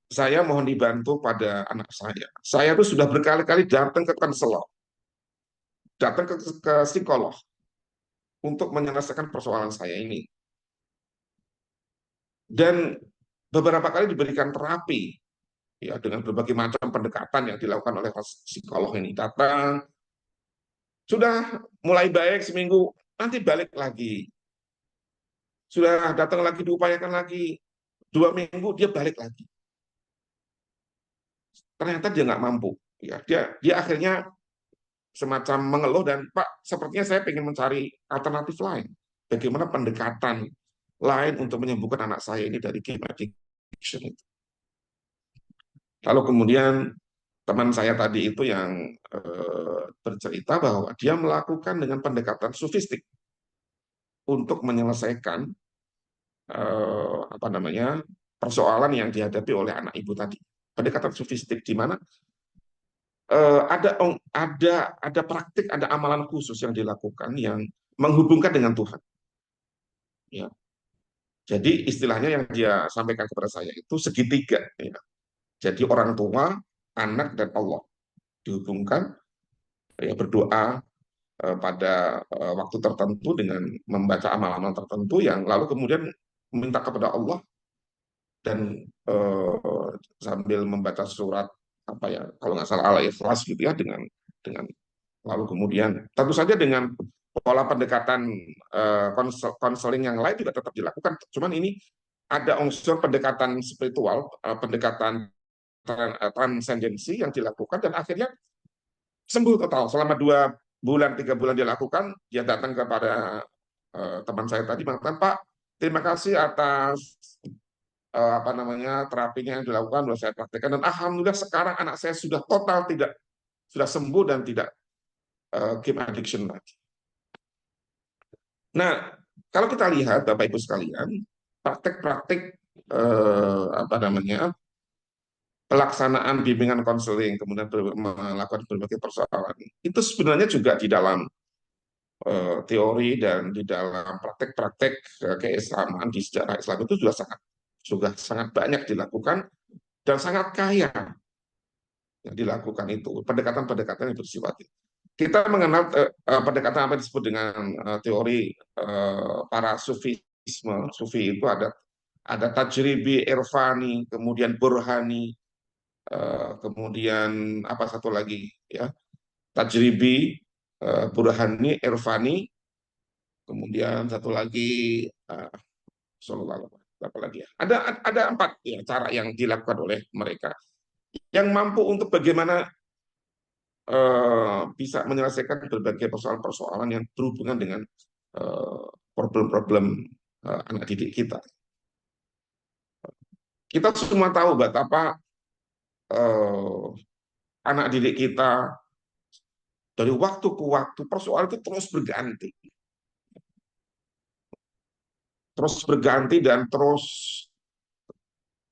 saya mohon dibantu pada anak saya. Saya tuh sudah berkali-kali datang ke konselor, datang ke psikolog untuk menyelesaikan persoalan saya ini. Dan beberapa kali diberikan terapi, ya dengan berbagai macam pendekatan yang dilakukan oleh psikolog ini. Datang, sudah mulai baik seminggu, nanti balik lagi. Sudah datang lagi, diupayakan lagi, 2 minggu dia balik lagi. Ternyata dia nggak mampu. Ya, dia akhirnya semacam mengeluh dan Pak, sepertinya saya ingin mencari alternatif lain. Bagaimana pendekatan lain untuk menyembuhkan anak saya ini dari game addiction itu. Lalu kemudian teman saya tadi itu yang bercerita bahwa dia melakukan dengan pendekatan sufistik untuk menyelesaikan apa namanya persoalan yang dihadapi oleh anak ibu tadi. Pendekatan sufistik di mana ada praktik, ada amalan khusus yang dilakukan yang menghubungkan dengan Tuhan. Ya. Jadi istilahnya yang dia sampaikan kepada saya itu segitiga. Ya. Jadi orang tua, anak, dan Allah dihubungkan, ya berdoa pada waktu tertentu dengan membaca amal-amal tertentu yang lalu kemudian meminta kepada Allah dan sambil membaca surat apa ya kalau nggak salah Al-Ikhlas gitu ya dengan lalu kemudian tentu saja dengan pola pendekatan konseling yang lain juga tetap dilakukan. Cuman ini ada unsur pendekatan spiritual, pendekatan transendensi yang dilakukan dan akhirnya sembuh total selama 2 bulan 3 bulan dia lakukan. Dia datang kepada teman saya tadi mengatakan, Pak, terima kasih atas apa namanya terapinya yang dilakukan, sudah saya praktekkan dan alhamdulillah sekarang anak saya sudah total sudah sembuh dan tidak game addiction lagi. Nah, kalau kita lihat Bapak Ibu sekalian, praktek-praktek apa namanya pelaksanaan bimbingan konseling, kemudian melakukan berbagai persoalan, itu sebenarnya juga di dalam teori dan di dalam praktek-praktek keislaman di sejarah Islam itu juga sangat banyak dilakukan dan sangat kaya yang dilakukan itu pendekatan-pendekatan yang bersifat itu. Kita mengenal pendekatan apa disebut dengan teori para sufisme. Sufi itu ada tajribi, irfani, kemudian burhani, kemudian apa satu lagi ya tajribi, burhani, irfani, kemudian satu lagi apa lagi ya? Ada 4 ya cara yang dilakukan oleh mereka yang mampu untuk bagaimana bisa menyelesaikan berbagai persoalan-persoalan yang berhubungan dengan problem-problem anak didik kita. Kita semua tahu betapa anak didik kita dari waktu ke waktu persoalan itu terus berganti dan terus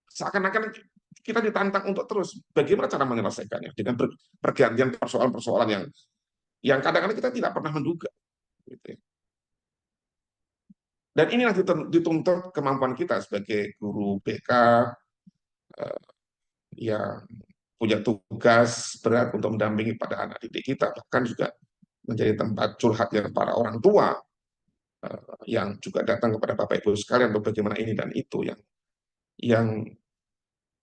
seakan-akan kita ditantang untuk terus bagaimana cara menyelesaikannya dengan pergantian persoalan-persoalan yang kadang-kadang kita tidak pernah menduga. Gitu ya. Dan inilah dituntut kemampuan kita sebagai guru BK yang punya tugas berat untuk mendampingi pada anak didik kita, bahkan juga menjadi tempat curhat yang para orang tua yang juga datang kepada Bapak Ibu sekalian untuk bagaimana ini dan itu yang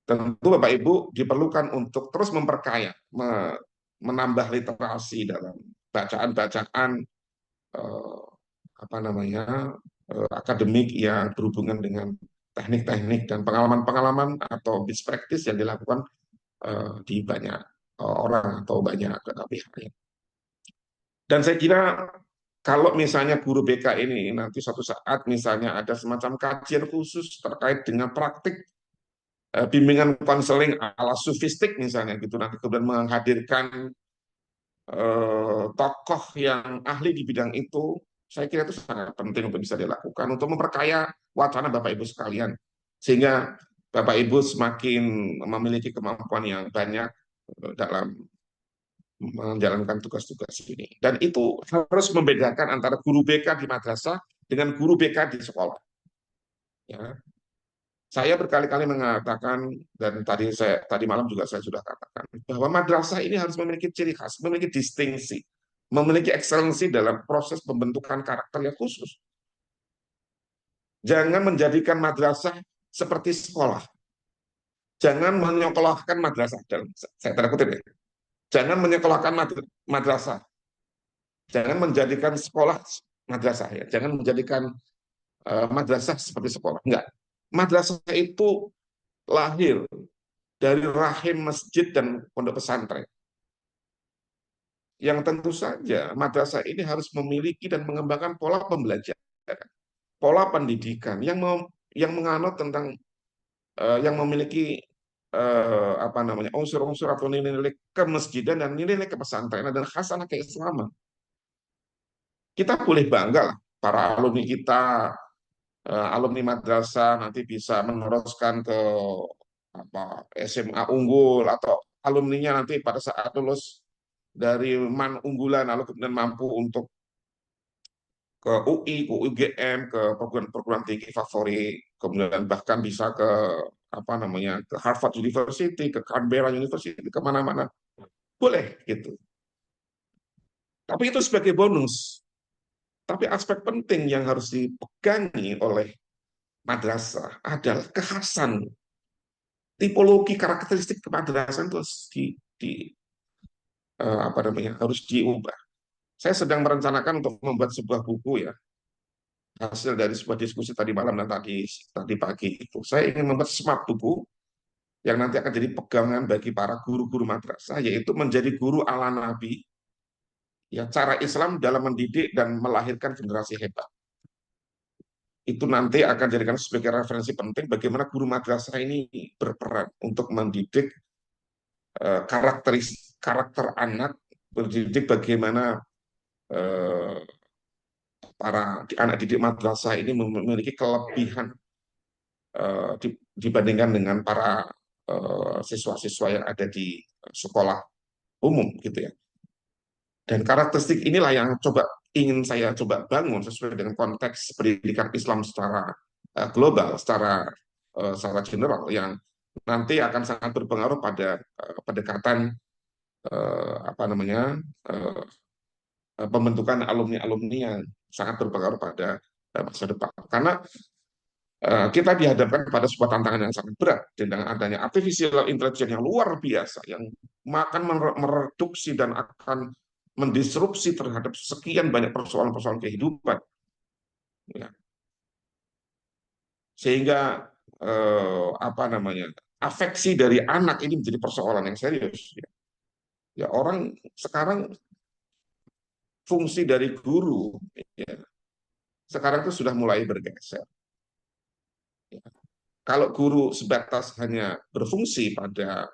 tentu Bapak Ibu diperlukan untuk terus memperkaya, menambah literasi dalam bacaan-bacaan akademik yang berhubungan dengan teknik-teknik dan pengalaman-pengalaman atau best practice yang dilakukan di banyak orang atau banyak pihak. Dan saya kira kalau misalnya guru BK ini nanti suatu saat misalnya ada semacam kajian khusus terkait dengan praktik bimbingan konseling ala sufistik misalnya gitu, nanti kemudian menghadirkan tokoh yang ahli di bidang itu, saya kira itu sangat penting untuk bisa dilakukan untuk memperkaya wacana Bapak Ibu sekalian, sehingga Bapak Ibu semakin memiliki kemampuan yang banyak dalam menjalankan tugas-tugas ini. Dan itu harus membedakan antara guru BK di madrasah dengan guru BK di sekolah. Ya. Saya berkali-kali mengatakan, dan tadi malam juga saya sudah katakan, bahwa madrasah ini harus memiliki ciri khas, memiliki distingsi, memiliki ekselensi dalam proses pembentukan karakter yang khusus. Jangan menjadikan madrasah seperti sekolah. Jangan menyekolahkan madrasah. Saya tanda kutip ya. Jangan menyekolahkan madrasah. Jangan menjadikan sekolah madrasah ya. Jangan menjadikan madrasah seperti sekolah. Enggak. Madrasah itu lahir dari rahim masjid dan pondok pesantren. Yang tentu saja madrasah ini harus memiliki dan mengembangkan pola pembelajaran, pola pendidikan yang menganut tentang yang memiliki unsur-unsur atau nilai-nilai kemasjidan dan nilai-nilai kepesantrenan dan khasanah keislaman. Kita boleh bangga lah para alumni kita, alumni madrasah nanti bisa meneruskan ke SMA unggul atau alumninya nanti pada saat lulus dari MAN unggulan lalu kemudian mampu untuk ke UI, ke UGM, ke perguruan tinggi favorit, kemudian bahkan bisa ke ke Harvard University, ke Canberra University, kemana-mana, boleh gitu. Tapi itu sebagai bonus. Tapi aspek penting yang harus dipegangi oleh madrasah adalah kekhasan, tipologi karakteristik kemadrasahan itu harus diubah. Saya sedang merencanakan untuk membuat sebuah buku ya, hasil dari sebuah diskusi tadi malam dan tadi pagi itu. Saya ingin membuat smart buku yang nanti akan jadi pegangan bagi para guru-guru madrasah, yaitu menjadi guru ala Nabi, ya cara Islam dalam mendidik dan melahirkan generasi hebat. Itu nanti akan jadikan sebagai referensi penting bagaimana guru madrasah ini berperan untuk mendidik karakter anak, mendidik bagaimana para anak didik madrasah ini memiliki kelebihan dibandingkan dengan para siswa-siswa yang ada di sekolah umum gitu ya. Dan karakteristik inilah yang ingin saya coba bangun sesuai dengan konteks pendidikan Islam secara global, secara general, yang nanti akan sangat berpengaruh pada pendekatan pembentukan alumni-alumni yang sangat berpengaruh pada masa depan. Karena kita dihadapkan pada sebuah tantangan yang sangat berat dengan adanya artificial intelligence yang luar biasa, yang akan mereduksi dan akan mendisrupsi terhadap sekian banyak persoalan-persoalan kehidupan. Ya. Sehingga afeksi dari anak ini menjadi persoalan yang serius. Ya, orang sekarang fungsi dari guru ya, sekarang itu sudah mulai bergeser. Ya. Kalau guru sebatas hanya berfungsi pada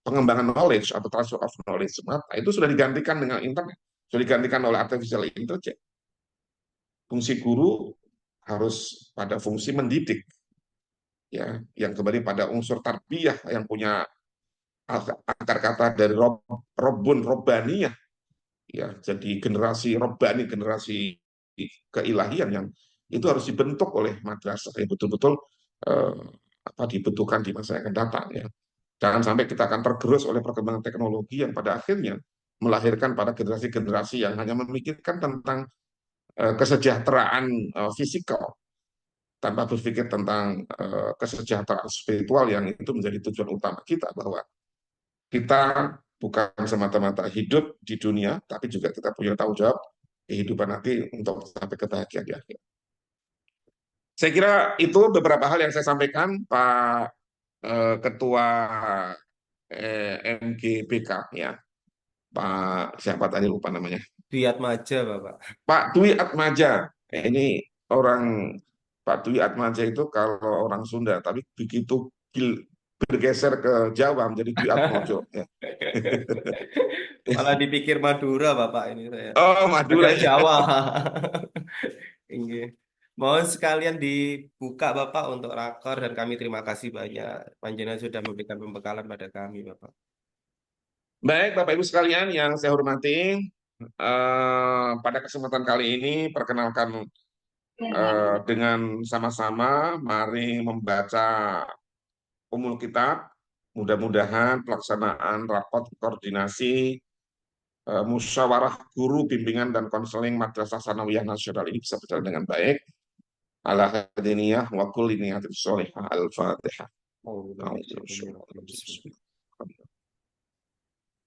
pengembangan knowledge atau transfer of knowledge semata, itu sudah digantikan dengan internet, sudah digantikan oleh artificial intelligence. Fungsi guru harus pada fungsi mendidik, ya, yang kembali pada unsur tarbiyah yang punya akar kata dari Robbun Robbaniyah, ya, jadi generasi Robbani, generasi keilahian yang itu harus dibentuk oleh madrasah yang betul-betul dibutuhkan di masa yang akan datang, ya. Jangan sampai kita akan tergerus oleh perkembangan teknologi yang pada akhirnya melahirkan pada generasi-generasi yang hanya memikirkan tentang kesejahteraan fisikal tanpa berpikir tentang kesejahteraan spiritual yang itu menjadi tujuan utama kita, bahwa kita bukan semata-mata hidup di dunia, tapi juga kita punya tanggung jawab kehidupan nanti untuk sampai kebahagiaan di akhir. Saya kira itu beberapa hal yang saya sampaikan, Pak Ketua MGBK, ya, Pak siapa tadi lupa namanya, Dwi Atmaja, Bapak. Pak Dwi Atmaja. Ini orang Pak Dwi Atmaja itu kalau orang Sunda, tapi begitu bergeser ke Jawa menjadi Dwi Atmojo. Ya. Malah dipikir Madura, Bapak, ini saya. Oh, Madura. Ada Jawa. Inggih. Mohon sekalian dibuka Bapak untuk rakor, dan kami terima kasih banyak. Panjenengan sudah memberikan pembekalan pada kami, Bapak. Baik, Bapak Ibu sekalian yang saya hormati, pada kesempatan kali ini perkenalkan dengan sama-sama mari membaca Ummul Kitab. Mudah-mudahan pelaksanaan rapat koordinasi musyawarah guru bimbingan dan konseling Madrasah Sanawiyah Nasional ini bisa berjalan dengan baik. Ala hadiniyah wa kulli niyatin sholihah. Al-Fatihah.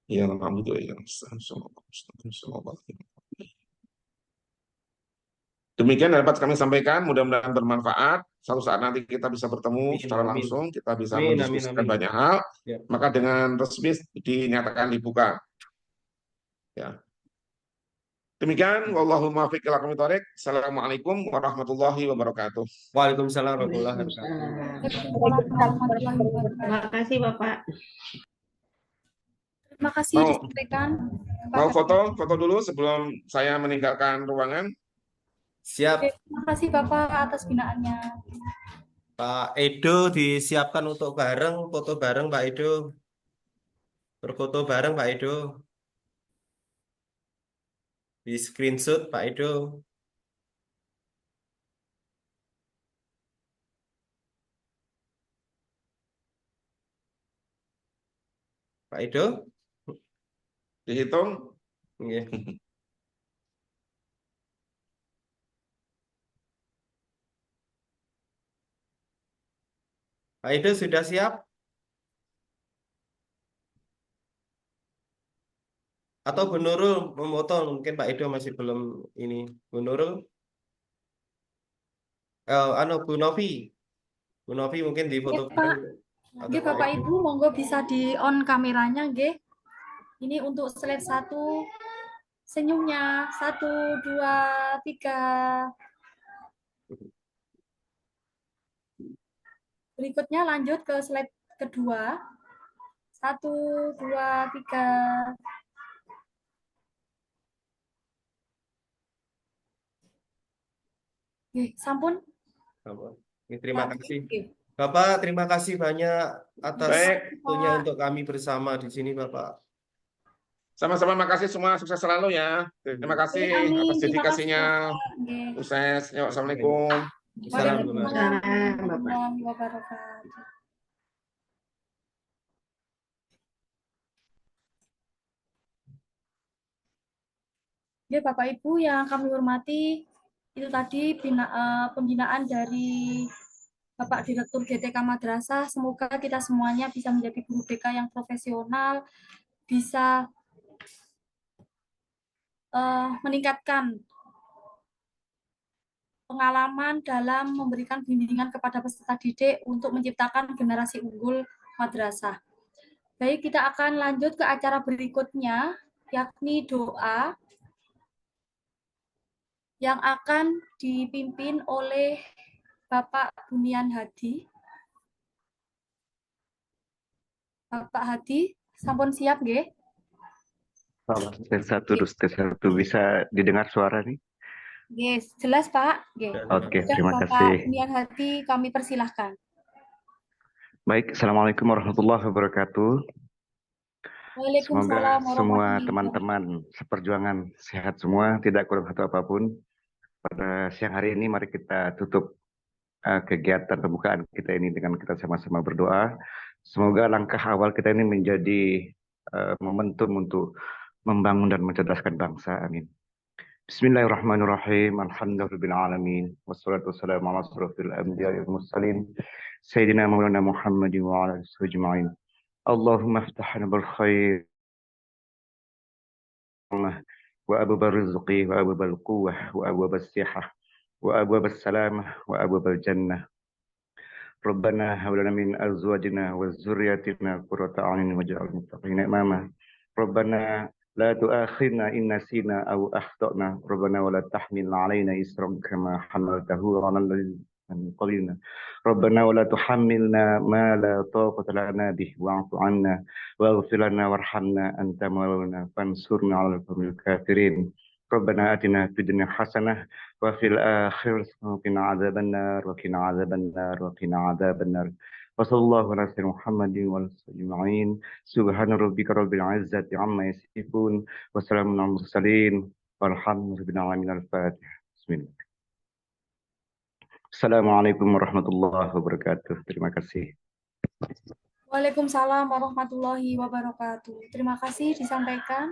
Ya, demikian dapat kami sampaikan, mudah-mudahan bermanfaat. Suatu saat nanti kita bisa bertemu secara langsung, kita bisa mendiskusikan banyak hal. Ya. Maka dengan resmi dinyatakan dibuka. Ya. Demikian, wallahu muwaffiq ila aqwamit thoriq. Assalamualaikum warahmatullahi wabarakatuh. Waalaikumsalam warahmatullahi wabarakatuh. Terima kasih Bapak. Terima kasih disampaikan. Mau foto dulu sebelum saya meninggalkan ruangan. Siap. Terima kasih Bapak atas binaannya. Pak Edo disiapkan untuk bareng, foto bareng Pak Edo. Berfoto bareng Pak Edo. Di screenshot Pak Edo. Pak Edo? Dihitung. Iya. Pak Edo sudah siap? Atau Bu Nurul memotong? Mungkin Pak Edo masih belum ini. Bu Nurul? Bu Novi. Bu Novi mungkin di foto. Oke, Bapak Ibu, monggo bisa di on kameranya, nggih. Ini untuk slide 1. Senyumnya 1, 2, 3. Berikutnya lanjut ke slide kedua. 1, 2, 3. Oke, sampun. Terima kasih. Bapak, terima kasih banyak atas waktunya untuk kami bersama di sini, Bapak. Sama-sama, makasih semua, sukses selalu ya. Terima kasih atas dedikasinya. Sukses. Assalamualaikum. Waalaikumsalam warahmatullahi wabarakatuh. Ya, Bapak Ibu yang kami hormati, itu tadi pembinaan dari Bapak Direktur GTK Madrasah. Semoga kita semuanya bisa menjadi guru BK yang profesional, bisa meningkatkan pengalaman dalam memberikan bimbingan kepada peserta didik untuk menciptakan generasi unggul madrasah. Baik, kita akan lanjut ke acara berikutnya, yakni doa. yang akan dipimpin oleh Bapak Bunian Hadi. Bapak Hadi, sampun siap nggih? Tes satu, tes satu. Bisa didengar suara nih? Yes, jelas Pak. Nggih. Oke, Sudah terima Bapak kasih. Bunian Hadi kami persilahkan. Baik, Assalamualaikum warahmatullahi wabarakatuh. Semoga Waalaikumsalam semua warahmatullahi wabarakatuh. teman-teman seperjuangan sehat semua, tidak kurang satu apapun. Pada siang hari ini mari kita tutup kegiatan pembukaan kita ini dengan kita sama-sama berdoa. Semoga langkah awal kita ini menjadi momentum untuk membangun dan mencerdaskan bangsa. Amin. Bismillahirrahmanirrahim. Alhamdulillahirrahmanirrahim. Wassalatu wassalamu ala asrafil anbiya'i wal mursalin. Sayyidina Maulana Muhammadin wa ala alihi ajma'in. Allahumma aftahna bil khair wa abwab rizqi wa abwab quwwah wa abwab sihah wa abwab salamah wa abwab jannah. Rabbana hab lana min azwajina wa dzurriyyatina qurrata a'yunin waj'alna lil muttaqina imama. Rabbana لا تؤاخذنا إن نسينا أو أخطأنا ربنا ولا تحمل علينا إصرا كما حملته على الذين من قبلنا ربنا ولا تحملنا ما لا طاقة لنا به واعف عنا واغفر لنا وارحمنا أنت مولانا فانصرنا على القوم الكافرين ربنا آتنا في الدنيا حسنة وفي الآخرة وقنا عذاب النار وقنا عذاب النار وقنا عذاب النار وصلى الله على سيدنا محمد وعلى آله أجمعين سبحان ربك رب العزة عما يصفون وسلام على المرسلين والحمد لله العالمين الفاتح بسم الله. Assalamualaikum warahmatullahi wabarakatuh. Terima kasih. Waalaikumsalam warahmatullahi wabarakatuh. Terima kasih disampaikan.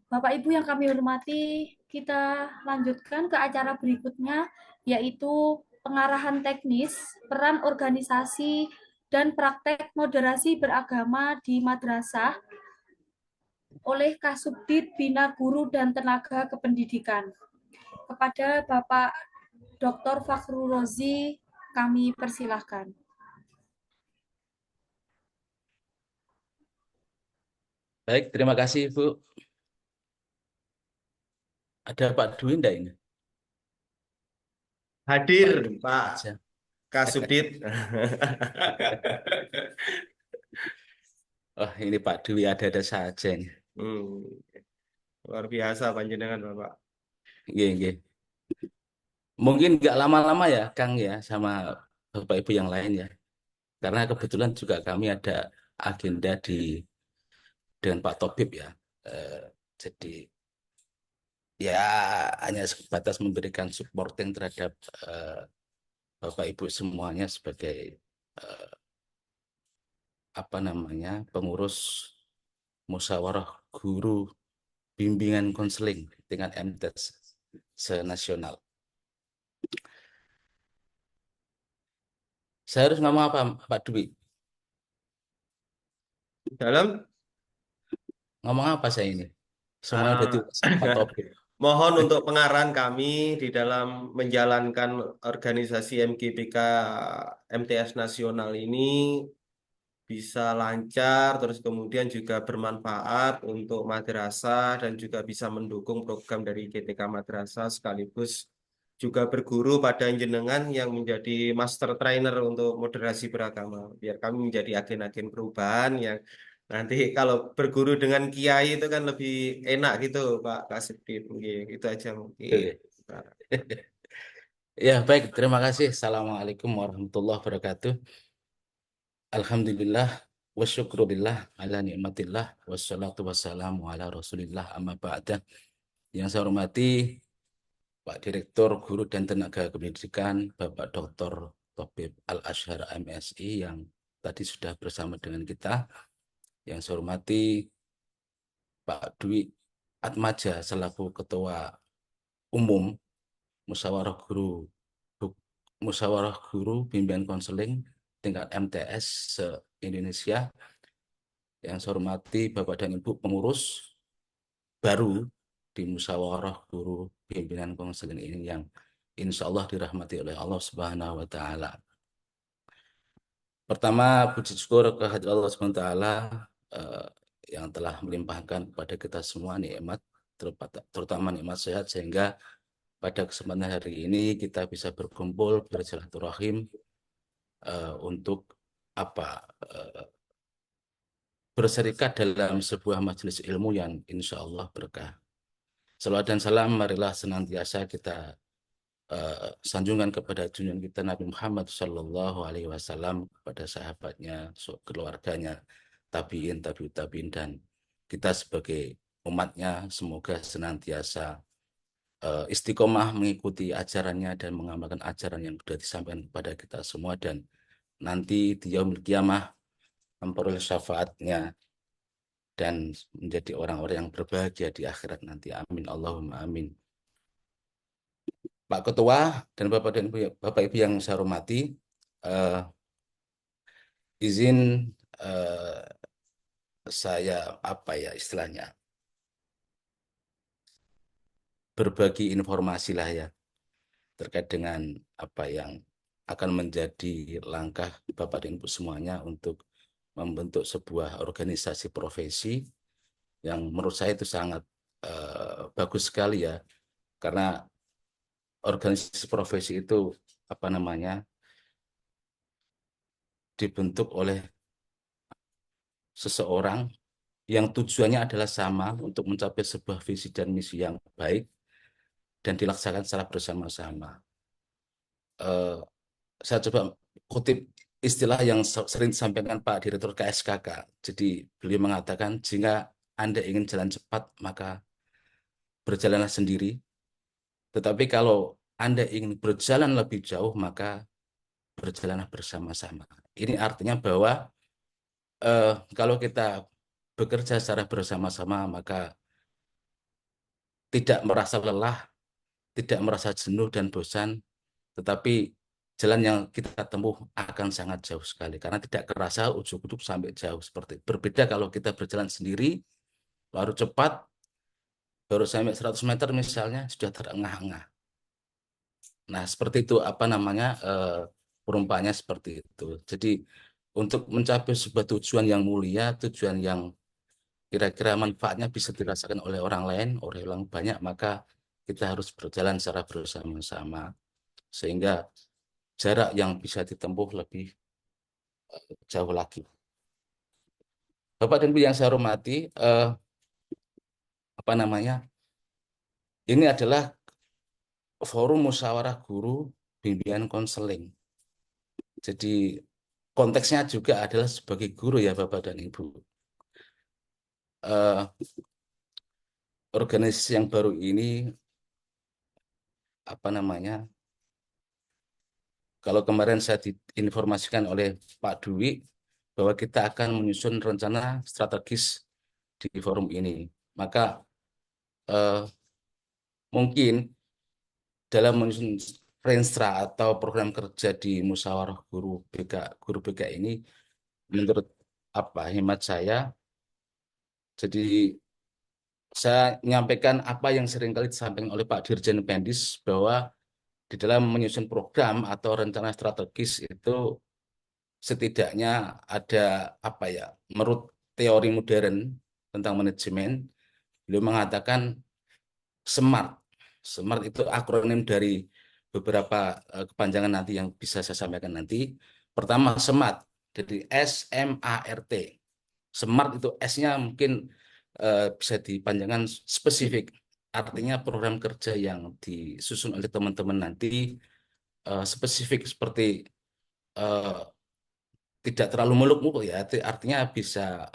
Bapak Ibu yang kami hormati, kita lanjutkan ke acara berikutnya, yaitu pengarahan teknis, peran organisasi, dan praktek moderasi beragama di madrasah oleh Kasubdit Bina Guru dan Tenaga Kependidikan. Kepada Bapak Dr. Fakhrul Rozi, kami persilahkan. Baik, terima kasih Bu. Ada Pak Dwi enggak ini? Hadir Pak Aja. Kasubdit. Oh, ini Pak Dwi ada saja ini. Luar biasa panjenengan Bapak. Nggih, nggih. Mungkin nggak lama-lama ya, Kang ya, sama Bapak Ibu yang lain ya. Karena kebetulan juga kami ada agenda dengan Pak Tobib ya. Jadi ya hanya sebatas memberikan supporting terhadap Bapak Ibu semuanya sebagai pengurus musyawarah guru bimbingan konseling tingkat MTES senasional. Saya harus ngomong apa Pak Dwi? Dalam Ngomong apa saya ini? Semuanya udah Pak Tobib. mohon untuk pengarahan kami di dalam menjalankan organisasi MGBK MTS nasional ini bisa lancar, terus kemudian juga bermanfaat untuk madrasah dan juga bisa mendukung program dari GTK Madrasah sekaligus juga berguru pada jenengan yang menjadi master trainer untuk moderasi beragama. Biar kami menjadi agen-agen perubahan yang nanti kalau berguru dengan kiai itu kan lebih enak gitu Pak Kasubdit. Itu aja mungkin. Ya, baik. Terima kasih. Assalamualaikum warahmatullahi wabarakatuh. Alhamdulillah wa syukurillah ala ni'matillah wassalatu wassalamu ala rasulillah amma ba'da. Yang saya hormati Pak Direktur Guru dan Tenaga Kependidikan Bapak Dr. Tobib Al-Azhar MSI yang tadi sudah bersama dengan kita. Yang saya hormati Pak Dwi Atmaja selaku Ketua Umum Musyawarah Guru Bimbingan Konseling tingkat MTS se-Indonesia. Yang saya hormati Bapak dan Ibu pengurus baru di Musyawarah Guru Bimbingan Konseling ini yang insya Allah dirahmati oleh Allah Subhanahu wa Ta'ala. Pertama, puji syukur kehadirat Allah Subhanahu wa Ta'ala yang telah melimpahkan kepada kita semua nikmat terutama nikmat sehat, sehingga pada kesempatan hari ini kita bisa berkumpul bersilaturahim untuk berserikat dalam sebuah majelis ilmu yang insya Allah berkah. Salawat dan salam marilah senantiasa kita sanjungan kepada junjungan kita Nabi Muhammad Shallallahu Alaihi Wasallam, kepada sahabatnya, keluarganya, tabiin, tabiin, dan kita sebagai umatnya semoga senantiasa istiqomah mengikuti ajarannya dan mengamalkan ajaran yang sudah disampaikan kepada kita semua, dan nanti di yaumul qiyamah memperoleh syafaatnya dan menjadi orang-orang yang berbahagia di akhirat nanti. Amin Allahumma amin. Pak Ketua dan Bapak Ibu yang saya hormati, izin saya istilahnya berbagi informasi lah ya terkait dengan apa yang akan menjadi langkah Bapak dan Ibu semuanya untuk membentuk sebuah organisasi profesi yang menurut saya itu sangat bagus sekali ya, karena organisasi profesi itu dibentuk oleh seseorang yang tujuannya adalah sama untuk mencapai sebuah visi dan misi yang baik dan dilaksanakan secara bersama-sama. Saya coba kutip istilah yang sering disampaikan Pak Direktur KSKK. Jadi beliau mengatakan, jika Anda ingin jalan cepat, maka berjalanlah sendiri. Tetapi kalau Anda ingin berjalan lebih jauh, maka berjalanlah bersama-sama. Ini artinya bahwa kalau kita bekerja secara bersama-sama, maka tidak merasa lelah, tidak merasa jenuh dan bosan, tetapi jalan yang kita tempuh akan sangat jauh sekali, karena tidak kerasa ujuk-ujuk sampai jauh seperti. Berbeda kalau kita berjalan sendiri, baru cepat, baru sampai 100 meter misalnya, sudah terengah-engah. Nah, seperti itu perumpamannya seperti itu. Jadi untuk mencapai sebuah tujuan yang mulia, tujuan yang kira-kira manfaatnya bisa dirasakan oleh orang lain, oleh orang banyak, maka kita harus berjalan secara bersama-sama sehingga jarak yang bisa ditempuh lebih jauh lagi. Bapak dan Ibu yang saya hormati, ini adalah forum musyawarah guru bimbingan konseling. Jadi konteksnya juga adalah sebagai guru ya Bapak dan Ibu. Organisasi yang baru ini kalau kemarin saya diinformasikan oleh Pak Dwi bahwa kita akan menyusun rencana strategis di forum ini, maka mungkin dalam menyusun renstra atau program kerja di musyawarah guru BK ini, menurut hemat saya, jadi saya menyampaikan apa yang seringkali disampaikan oleh Pak Dirjen Pendis, bahwa di dalam menyusun program atau rencana strategis itu setidaknya ada menurut teori modern tentang manajemen, beliau mengatakan SMART. SMART itu akronim dari beberapa kepanjangan nanti yang bisa saya sampaikan nanti. Pertama SMART, jadi SMART. SMART itu S-nya mungkin bisa dipanjangkan spesifik. Artinya program kerja yang disusun oleh teman-teman nanti spesifik, seperti tidak terlalu muluk-muluk ya. Artinya bisa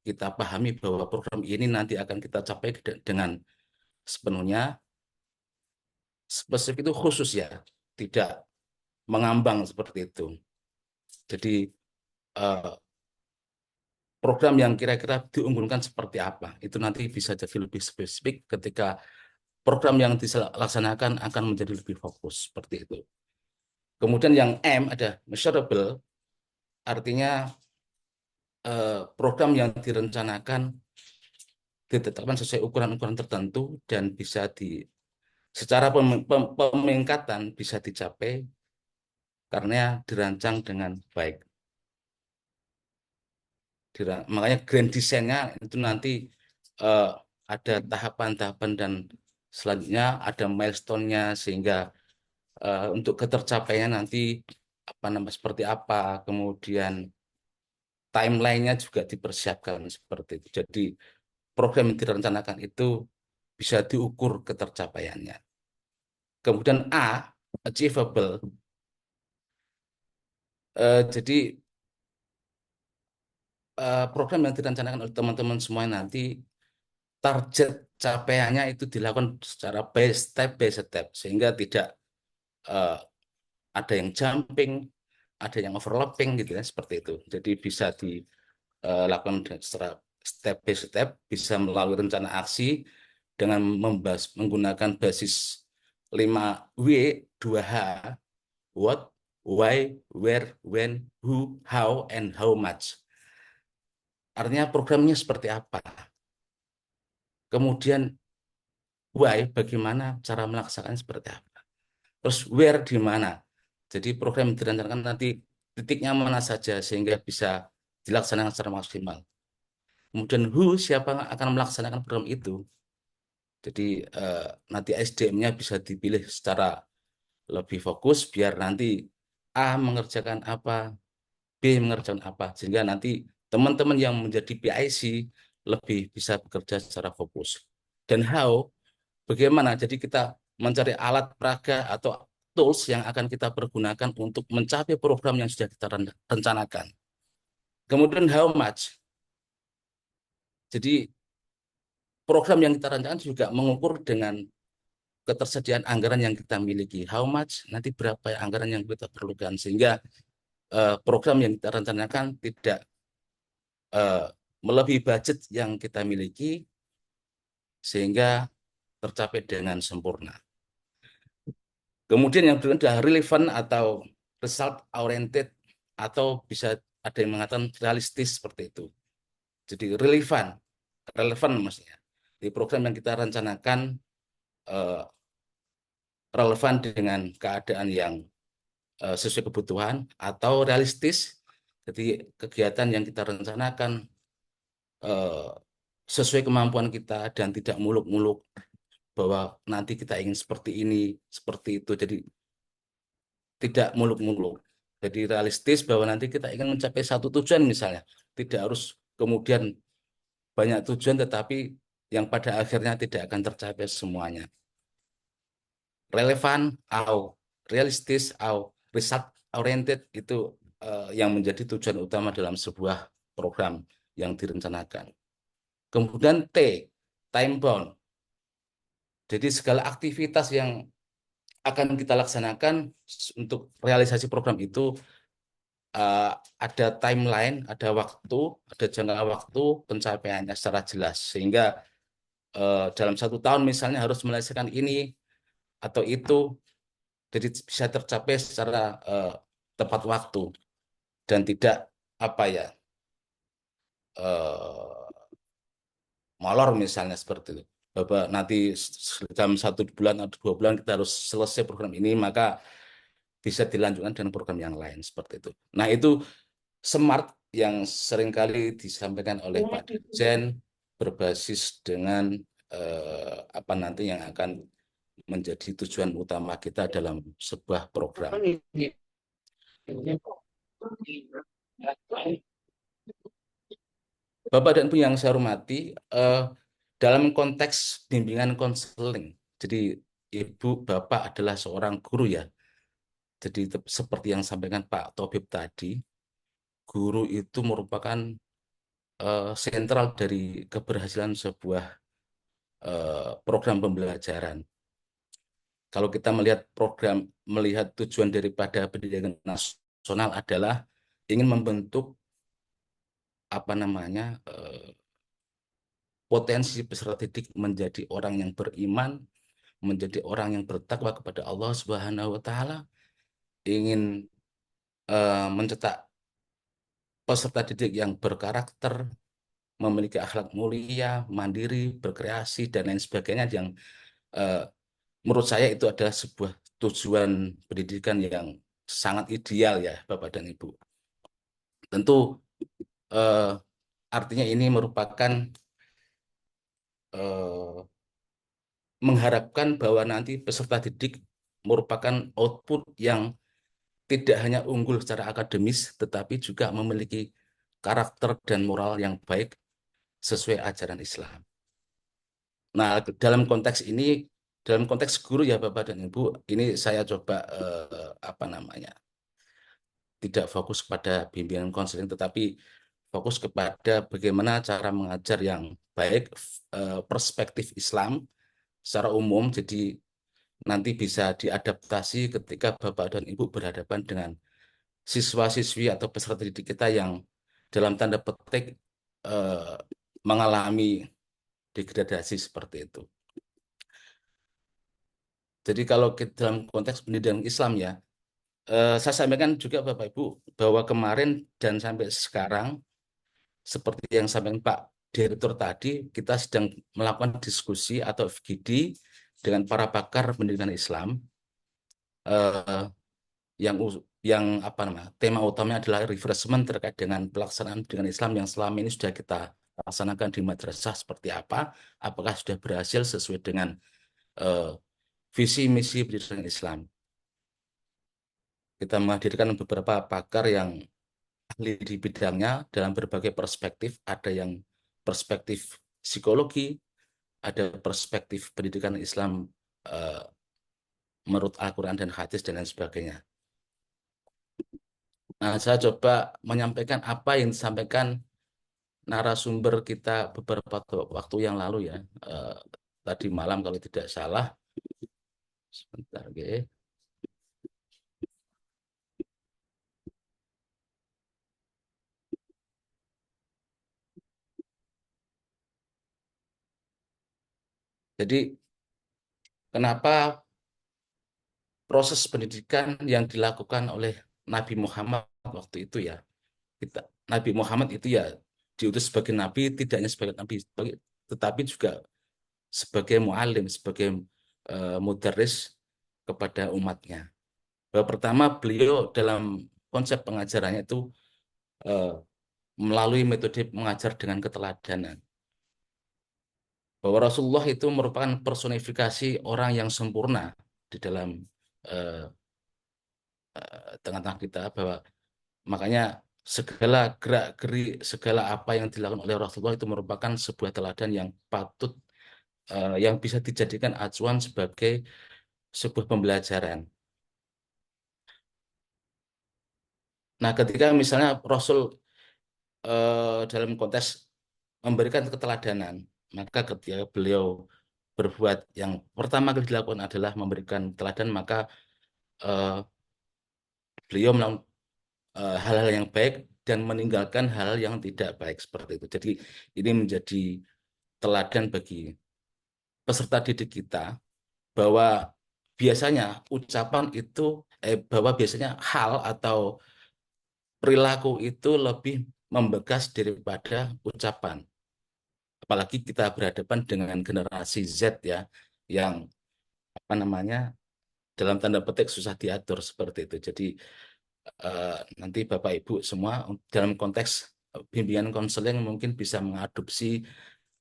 kita pahami bahwa program ini nanti akan kita capai dengan sepenuhnya. Spesifik itu khusus ya, tidak mengambang seperti itu. Jadi program yang kira-kira diunggulkan seperti apa, itu nanti bisa jadi lebih spesifik ketika program yang dilaksanakan akan menjadi lebih fokus, seperti itu. Kemudian yang M ada measurable, artinya program yang direncanakan ditetapkan sesuai ukuran-ukuran tertentu dan bisa secara pemingkatan bisa dicapai karena dirancang dengan baik. Makanya grand design-nya itu nanti ada tahapan-tahapan dan selanjutnya ada milestone-nya sehingga untuk ketercapaiannya nanti apa namanya seperti apa, kemudian timeline-nya juga dipersiapkan seperti itu. Jadi program yang direncanakan itu bisa diukur ketercapaiannya. Kemudian A, achievable. Jadi program yang direncanakan oleh teman-teman semua nanti target capaiannya itu dilakukan secara by step sehingga tidak eh, ada yang jumping, ada yang overlapping gitu ya seperti itu. Jadi bisa dilakukan secara step by step, bisa melalui rencana aksi dengan menggunakan basis 5W 2H, what, why, where, when, who, how, and how much. Artinya programnya seperti apa. Kemudian why, bagaimana cara melaksanakannya seperti apa. Terus where di mana. Jadi program yang direncanakan nanti titiknya mana saja sehingga bisa dilaksanakan secara maksimal. Kemudian who, siapa yang akan melaksanakan program itu. Jadi nanti SDM-nya bisa dipilih secara lebih fokus biar nanti A mengerjakan apa, B mengerjakan apa. Sehingga nanti teman-teman yang menjadi PIC lebih bisa bekerja secara fokus. Dan how, bagaimana? Jadi kita mencari alat peraga atau tools yang akan kita pergunakan untuk mencapai program yang sudah kita rencanakan. Kemudian how much? Jadi program yang kita rencanakan juga mengukur dengan ketersediaan anggaran yang kita miliki. How much? Nanti berapa ya anggaran yang kita perlukan. Sehingga program yang kita rencanakan tidak melebihi budget yang kita miliki sehingga tercapai dengan sempurna. Kemudian yang berikutnya adalah relevant atau result oriented atau bisa ada yang mengatakan realistis seperti itu. Jadi relevan maksudnya. Di program yang kita rencanakan relevan dengan keadaan yang sesuai kebutuhan atau realistis. Jadi kegiatan yang kita rencanakan sesuai kemampuan kita dan tidak muluk-muluk bahwa nanti kita ingin seperti ini, seperti itu. Jadi tidak muluk-muluk. Jadi realistis bahwa nanti kita ingin mencapai satu tujuan misalnya. Tidak harus kemudian banyak tujuan tetapi yang pada akhirnya tidak akan tercapai semuanya. Relevan atau realistis atau result oriented itu yang menjadi tujuan utama dalam sebuah program yang direncanakan. Kemudian T, time bound. Jadi segala aktivitas yang akan kita laksanakan untuk realisasi program itu ada timeline, ada waktu, ada jangka waktu pencapaiannya secara jelas. Sehingga dalam 1 tahun misalnya harus menyelesaikan ini atau itu, jadi bisa tercapai secara tepat waktu dan tidak apa ya molor misalnya seperti itu. Bahwa nanti dalam 1 bulan atau 2 bulan kita harus selesai program ini, maka bisa dilanjutkan dengan program yang lain seperti itu. Nah itu SMART yang seringkali disampaikan oleh Pak Dirjen berbasis dengan apa nanti yang akan menjadi tujuan utama kita dalam sebuah program. Bapak dan Ibu yang saya hormati, dalam konteks bimbingan konseling, jadi Ibu, Bapak adalah seorang guru ya. Jadi seperti yang sampaikan Pak Tobib tadi, guru itu merupakan sentral dari keberhasilan sebuah program pembelajaran. Kalau kita melihat tujuan daripada pendidikan nasional adalah ingin membentuk apa namanya potensi peserta didik menjadi orang yang beriman, menjadi orang yang bertakwa kepada Allah Subhanahu wa taala, ingin mencetak peserta didik yang berkarakter, memiliki akhlak mulia, mandiri, berkreasi dan lain sebagainya yang menurut saya itu adalah sebuah tujuan pendidikan yang sangat ideal ya Bapak dan Ibu. Tentu artinya ini merupakan eh, mengharapkan bahwa nanti peserta didik merupakan output yang tidak hanya unggul secara akademis, tetapi juga memiliki karakter dan moral yang baik sesuai ajaran Islam. Nah, dalam konteks guru ya Bapak dan Ibu, ini saya coba apa namanya, tidak fokus pada bimbingan konseling, tetapi fokus kepada bagaimana cara mengajar yang baik, perspektif Islam secara umum, jadi nanti bisa diadaptasi ketika Bapak dan Ibu berhadapan dengan siswa-siswi atau peserta didik kita yang dalam tanda petik eh, mengalami degradasi seperti itu. Jadi kalau dalam konteks pendidikan Islam ya, saya sampaikan juga Bapak Ibu bahwa kemarin dan sampai sekarang seperti yang sampaikan Pak Direktur tadi, kita sedang melakukan diskusi atau FGD dengan para pakar pendidikan Islam eh, yang apa namanya, tema utamanya adalah refreshment terkait dengan pelaksanaan pendidikan Islam yang selama ini sudah kita laksanakan di madrasah seperti apa, apakah sudah berhasil sesuai dengan eh, visi misi pendidikan Islam. Kita menghadirkan beberapa pakar yang ahli di bidangnya dalam berbagai perspektif, ada yang perspektif psikologi, ada perspektif pendidikan Islam eh, menurut Al-Quran dan hadis dan lain sebagainya. Nah, saya coba menyampaikan apa yang disampaikan narasumber kita beberapa waktu yang lalu ya, eh, tadi malam kalau tidak salah. Sebentar, oke. Jadi kenapa proses pendidikan yang dilakukan oleh Nabi Muhammad waktu itu ya, Nabi Muhammad itu ya diutus sebagai nabi, tidak hanya sebagai nabi, tetapi juga sebagai muallim, sebagai mudarris kepada umatnya. Bahwa pertama beliau dalam konsep pengajarannya itu eh, melalui metode mengajar dengan keteladanan. Bahwa Rasulullah itu merupakan personifikasi orang yang sempurna di dalam eh, tengah-tengah kita, bahwa makanya segala gerak-gerik, segala apa yang dilakukan oleh Rasulullah itu merupakan sebuah teladan yang patut, yang bisa dijadikan acuan sebagai sebuah pembelajaran. Nah, ketika misalnya Rasul dalam konteks memberikan keteladanan, maka ketika beliau berbuat yang pertama kali dilakukan adalah memberikan teladan, maka eh, beliau melakukan hal-hal yang baik dan meninggalkan hal-hal yang tidak baik seperti itu. Jadi ini menjadi teladan bagi peserta didik kita bahwa biasanya ucapan itu bahwa biasanya hal atau perilaku itu lebih membekas daripada ucapan. Apalagi kita berhadapan dengan generasi Z ya, yang apa namanya, dalam tanda petik susah diatur seperti itu. Jadi nanti Bapak Ibu semua dalam konteks bimbingan konseling mungkin bisa mengadopsi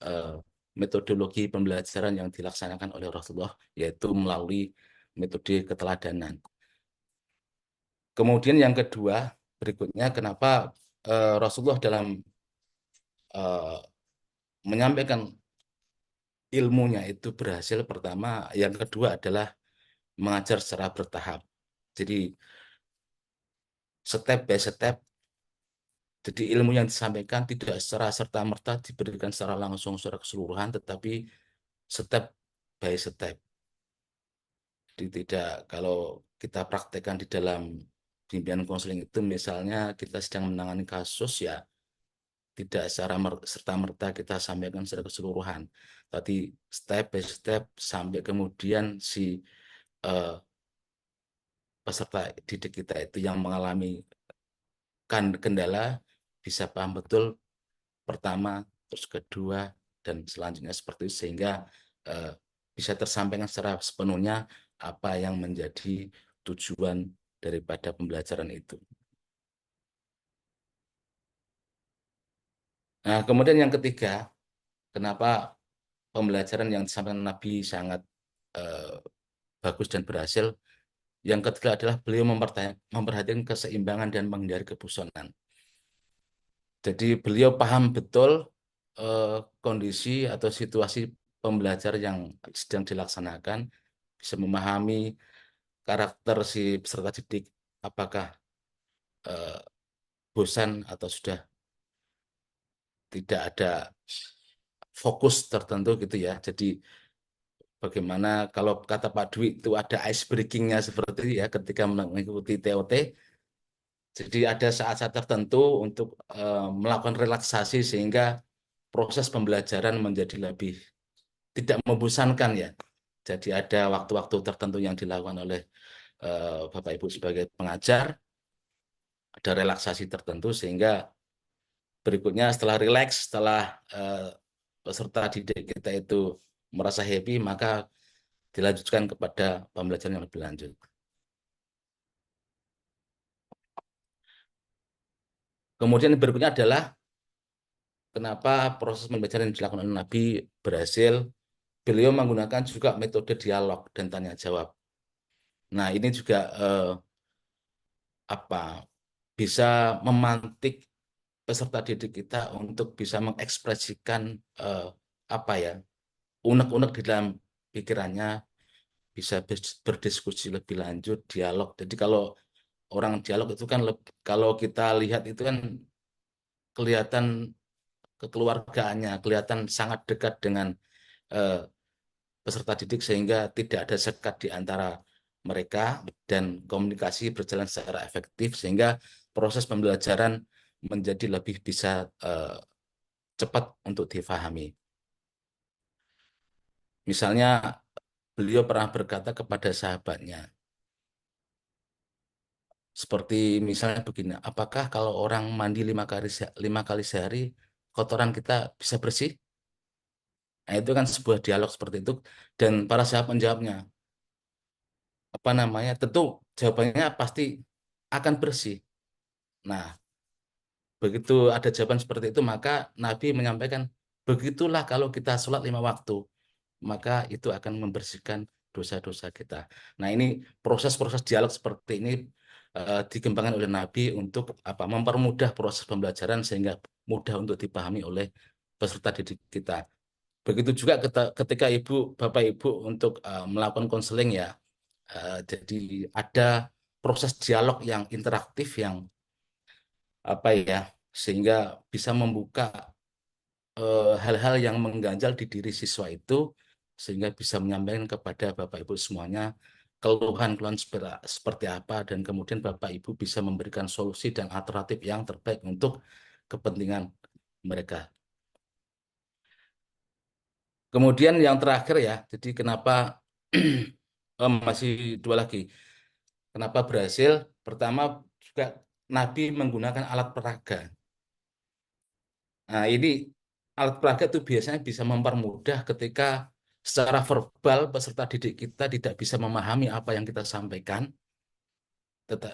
eh, metodologi pembelajaran yang dilaksanakan oleh Rasulullah, yaitu melalui metode keteladanan. Kemudian yang kedua, berikutnya kenapa Rasulullah dalam eh, menyampaikan ilmunya itu berhasil, pertama, yang kedua adalah mengajar secara bertahap. Jadi step by step, jadi ilmu yang disampaikan tidak secara serta-merta diberikan secara langsung secara keseluruhan, tetapi step by step. Jadi tidak, kalau kita praktekkan di dalam bimbingan konseling itu, misalnya kita sedang menangani kasus ya, tidak secara serta-merta kita sampaikan secara keseluruhan. Tapi step by step sampai kemudian si eh, peserta didik kita itu yang mengalami kendala bisa paham betul pertama, terus kedua, dan selanjutnya seperti itu, sehingga eh, bisa tersampaikan secara sepenuhnya apa yang menjadi tujuan daripada pembelajaran itu. Nah, kemudian yang ketiga, kenapa pembelajaran yang disampaikan Nabi sangat bagus dan berhasil. Yang ketiga adalah beliau memperhatikan keseimbangan dan menghindari kebosanan. Jadi beliau paham betul kondisi atau situasi pembelajar yang sedang dilaksanakan, bisa memahami karakter si peserta didik, apakah bosan atau sudah tidak ada fokus tertentu gitu ya. Jadi bagaimana kalau kata Pak Dwi itu ada ice breakingnya seperti ya ketika mengikuti TOT. Jadi ada saat-saat tertentu untuk melakukan relaksasi sehingga proses pembelajaran menjadi lebih tidak membosankan ya. Jadi ada waktu-waktu tertentu yang dilakukan oleh Bapak Ibu sebagai pengajar, ada relaksasi tertentu sehingga berikutnya setelah rileks, setelah peserta didik kita itu merasa happy, maka dilanjutkan kepada pembelajaran yang lebih lanjut. Kemudian berikutnya adalah kenapa proses pembelajaran yang dilakukan oleh Nabi berhasil. Beliau menggunakan juga metode dialog dan tanya jawab. Nah, ini juga bisa memantik peserta didik kita untuk bisa mengekspresikan unek-unek di dalam pikirannya, bisa berdiskusi lebih lanjut, dialog. Jadi kalau orang dialog itu kan kalau kita lihat itu kan kelihatan kekeluargaannya, kelihatan sangat dekat dengan peserta didik sehingga tidak ada sekat di antara mereka dan komunikasi berjalan secara efektif sehingga proses pembelajaran menjadi lebih bisa cepat untuk difahami. Misalnya beliau pernah berkata kepada sahabatnya, seperti misalnya begini, apakah kalau orang mandi 5 kali sehari, kotoran kita bisa bersih? Nah, itu kan sebuah dialog seperti itu. Dan para sahabat menjawabnya, tentu jawabannya pasti akan bersih. Nah, begitu ada jawaban seperti itu, maka Nabi menyampaikan, begitulah kalau kita sholat 5 waktu, maka itu akan membersihkan dosa-dosa kita. Nah, ini proses-proses dialog seperti ini dikembangkan oleh Nabi untuk mempermudah proses pembelajaran sehingga mudah untuk dipahami oleh peserta didik kita. Begitu juga ketika Bapak Ibu untuk melakukan konseling ya, jadi ada proses dialog yang interaktif yang sehingga bisa membuka hal-hal yang mengganjal di diri siswa itu sehingga bisa menyampaikan kepada Bapak Ibu semuanya keluhan-keluhan seperti apa dan kemudian Bapak Ibu bisa memberikan solusi dan alternatif yang terbaik untuk kepentingan mereka. Kemudian yang terakhir ya, jadi kenapa masih 2 lagi. Kenapa berhasil? Pertama juga Nabi menggunakan alat peraga. Nah, ini alat peraga itu biasanya bisa mempermudah ketika secara verbal peserta didik kita tidak bisa memahami apa yang kita sampaikan,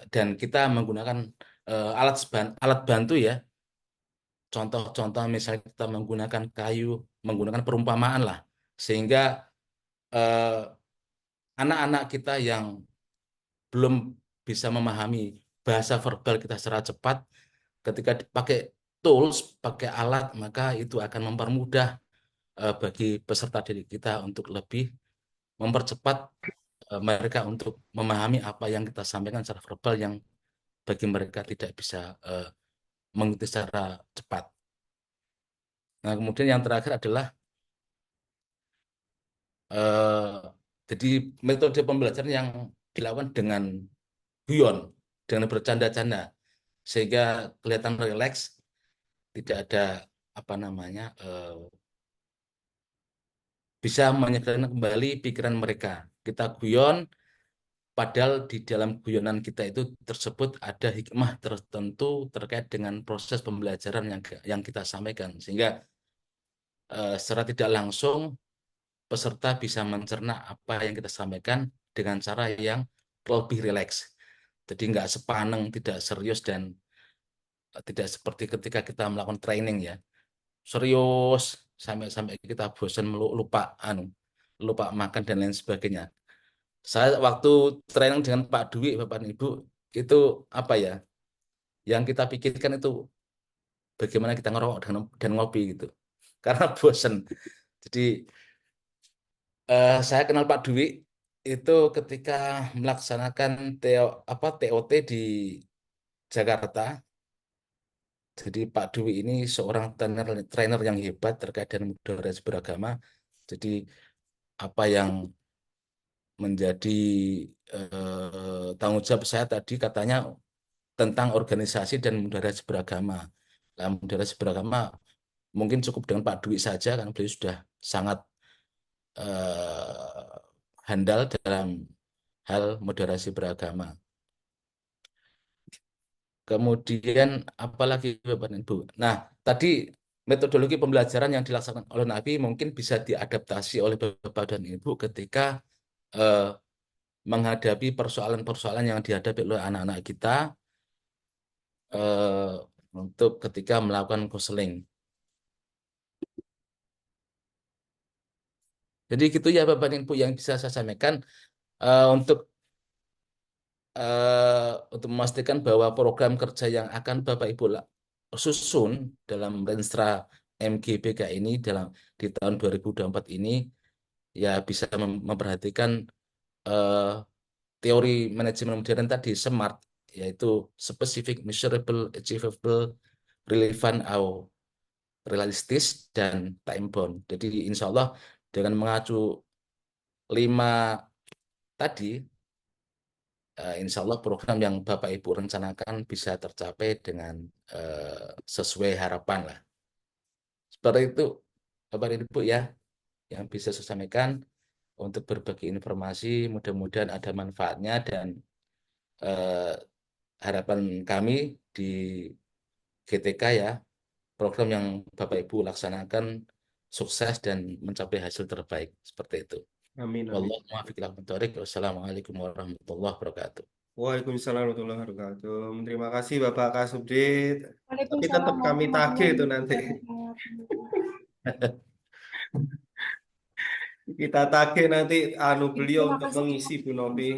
dan kita menggunakan alat bantu ya. Contoh-contoh misalnya kita menggunakan kayu, menggunakan perumpamaan lah, sehingga anak-anak kita yang belum bisa memahami bahasa verbal kita secara cepat, ketika dipakai tools, pakai alat, maka itu akan mempermudah bagi peserta didik kita untuk lebih mempercepat mereka untuk memahami apa yang kita sampaikan secara verbal yang bagi mereka tidak bisa mengikuti secara cepat. Nah, kemudian yang terakhir adalah jadi metode pembelajaran yang dilakukan dengan guyon, dengan bercanda-canda, sehingga kelihatan rileks, tidak ada bisa menyegarkan kembali pikiran mereka. Kita guyon, padahal di dalam guyonan kita itu tersebut ada hikmah tertentu terkait dengan proses pembelajaran yang kita sampaikan, sehingga secara tidak langsung peserta bisa mencerna apa yang kita sampaikan dengan cara yang lebih rileks. Jadi nggak sepaneng, tidak serius, dan tidak seperti ketika kita melakukan training ya. Serius sampai kita bosan lupa makan dan lain sebagainya. Saya waktu training dengan Pak Dwi, Bapak dan Ibu, itu apa ya? Yang kita pikirkan itu bagaimana kita ngerokok dan ngopi gitu. Karena bosan. Jadi saya kenal Pak Dwi itu ketika melaksanakan TOT di Jakarta. Jadi Pak Dwi ini seorang trainer yang hebat terkait dengan moderasi beragama. Jadi apa yang menjadi tanggung jawab saya tadi katanya tentang organisasi dan moderasi beragama. Nah, moderasi beragama mungkin cukup dengan Pak Dwi saja karena beliau sudah sangat eh, handal dalam hal moderasi beragama. Kemudian apalagi Bapak dan Ibu. Nah, tadi metodologi pembelajaran yang dilaksanakan oleh Nabi mungkin bisa diadaptasi oleh Bapak dan Ibu ketika eh, menghadapi persoalan-persoalan yang dihadapi oleh anak-anak kita eh, untuk ketika melakukan konseling. Jadi gitu ya Bapak dan Ibu yang bisa saya sampaikan untuk memastikan bahwa program kerja yang akan Bapak Ibu susun dalam Renstra MGBK ini di tahun 2024 ini ya bisa memperhatikan eh, teori manajemen modern tadi SMART, yaitu specific, measurable, achievable, relevant, atau realistis, dan time bound. Jadi insya Allah dengan mengacu 5 tadi, insya Allah program yang Bapak Ibu rencanakan bisa tercapai dengan sesuai harapan lah. Seperti itu Bapak dan Ibu ya yang bisa saya sampaikan untuk berbagi informasi. Mudah-mudahan ada manfaatnya dan eh, harapan kami di GTK ya, program yang Bapak Ibu laksanakan sukses dan mencapai hasil terbaik seperti itu. Amin, amin. Wallahu muwaffiq ila aqwamit thoriq. Wassalamualaikum warahmatullahi wabarakatuh. Waalaikumsalam warahmatullahi wabarakatuh. Terima kasih Bapak Kasubdit. Tapi Waalaikumsalam tetap kami tagih itu nanti. wabarakatuh. Kita tagih nanti beliau Terima untuk kasih. mengisi Bu Novi,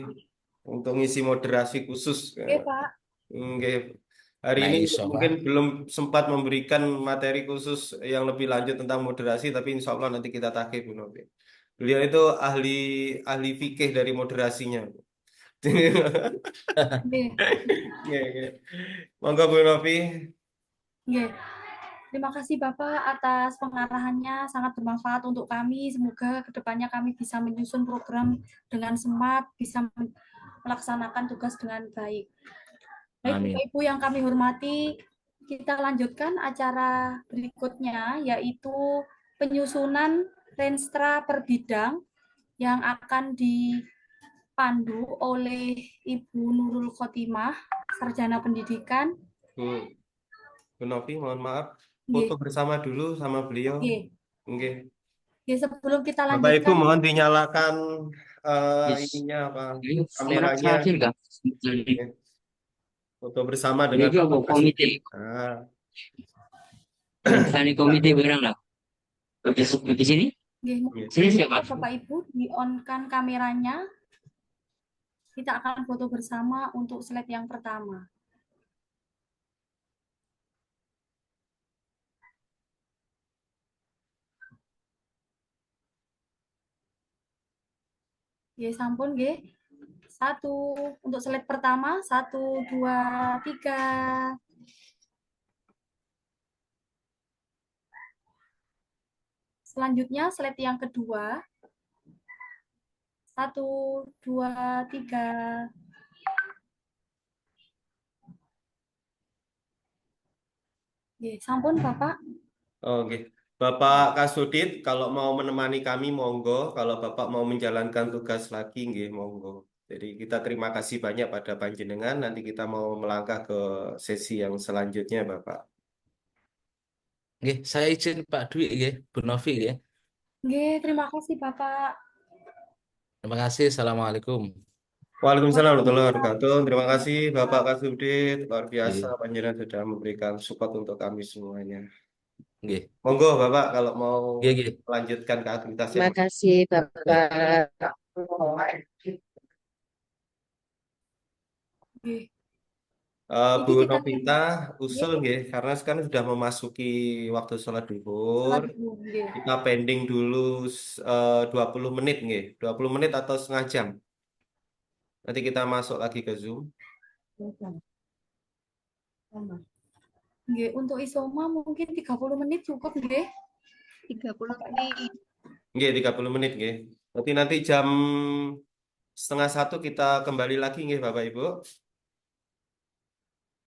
untuk ngisi moderasi khusus. Oke, Pak. Nggih. Hari Nah, ini insya Allah. mungkin belum sempat memberikan materi khusus yang lebih lanjut tentang moderasi, tapi insya Allah nanti kita tagih Bu Novi. Beliau itu ahli fikih dari moderasinya. Oke. Nggih. Monggo Bu Novi. Oke. Terima kasih Bapak atas pengarahannya, sangat bermanfaat untuk kami. Semoga kedepannya kami bisa menyusun program dengan smart, bisa melaksanakan tugas dengan baik. Baik, Amin. Bapak Ibu yang kami hormati, kita lanjutkan acara berikutnya, yaitu penyusunan Renstra per bidang yang akan dipandu oleh Ibu Nurul Khotimah, Sarjana Pendidikan. Bu Novi, mohon maaf, Nggih. foto bersama dulu sama beliau. Nggih. Nggih. Ya, sebelum kita Bapak Ibu lanjutkan, mohon dinyalakan ininya apa kameranya. Nggih. Foto bersama dengan Bapak komite. Nah, Komite barang lah. Di sini? nggih, Sini siapa? Bapak Ibu di-on-kan kameranya. Kita akan foto bersama untuk slide yang pertama. Nggih, sampun nggih. 1 untuk slide pertama, 1, 2, 3. Selanjutnya slide yang kedua. 1, 2, 3. Nggih, sampun Bapak. Oke. Bapak Kasudit, kalau mau menemani kami monggo, kalau Bapak mau menjalankan tugas lagi nggih monggo. Jadi kita terima kasih banyak pada panjenengan. Nanti kita mau melangkah ke sesi yang selanjutnya, Bapak. Nggih, saya izin Pak Dwi nggih, Bu Novi nggih. Nggih, terima kasih Bapak. Terima kasih. Assalamualaikum. Waalaikumsalam warahmatullahi wabarakatuh. Terima kasih Bapak Kasudit. Luar biasa panjenengan sudah memberikan support untuk kami semuanya. Nggih. Monggo Bapak kalau mau Nggih, nggih. melanjutkan ke aktivitasnya. Terima kasih Bapak. Nggih. Bu Iki kita Novita usul nggih karena sekarang sudah memasuki waktu sholat sholat duhur. dulu, nggih. Kita pending dulu 20 menit nggih, 20 menit atau setengah jam. Nanti kita masuk lagi ke Zoom. Nggih, untuk isoma mungkin 30 menit cukup nggih. 30 menit. Nggih, 30 menit nggih. Nanti jam setengah 1 kita kembali lagi nggih Bapak Ibu.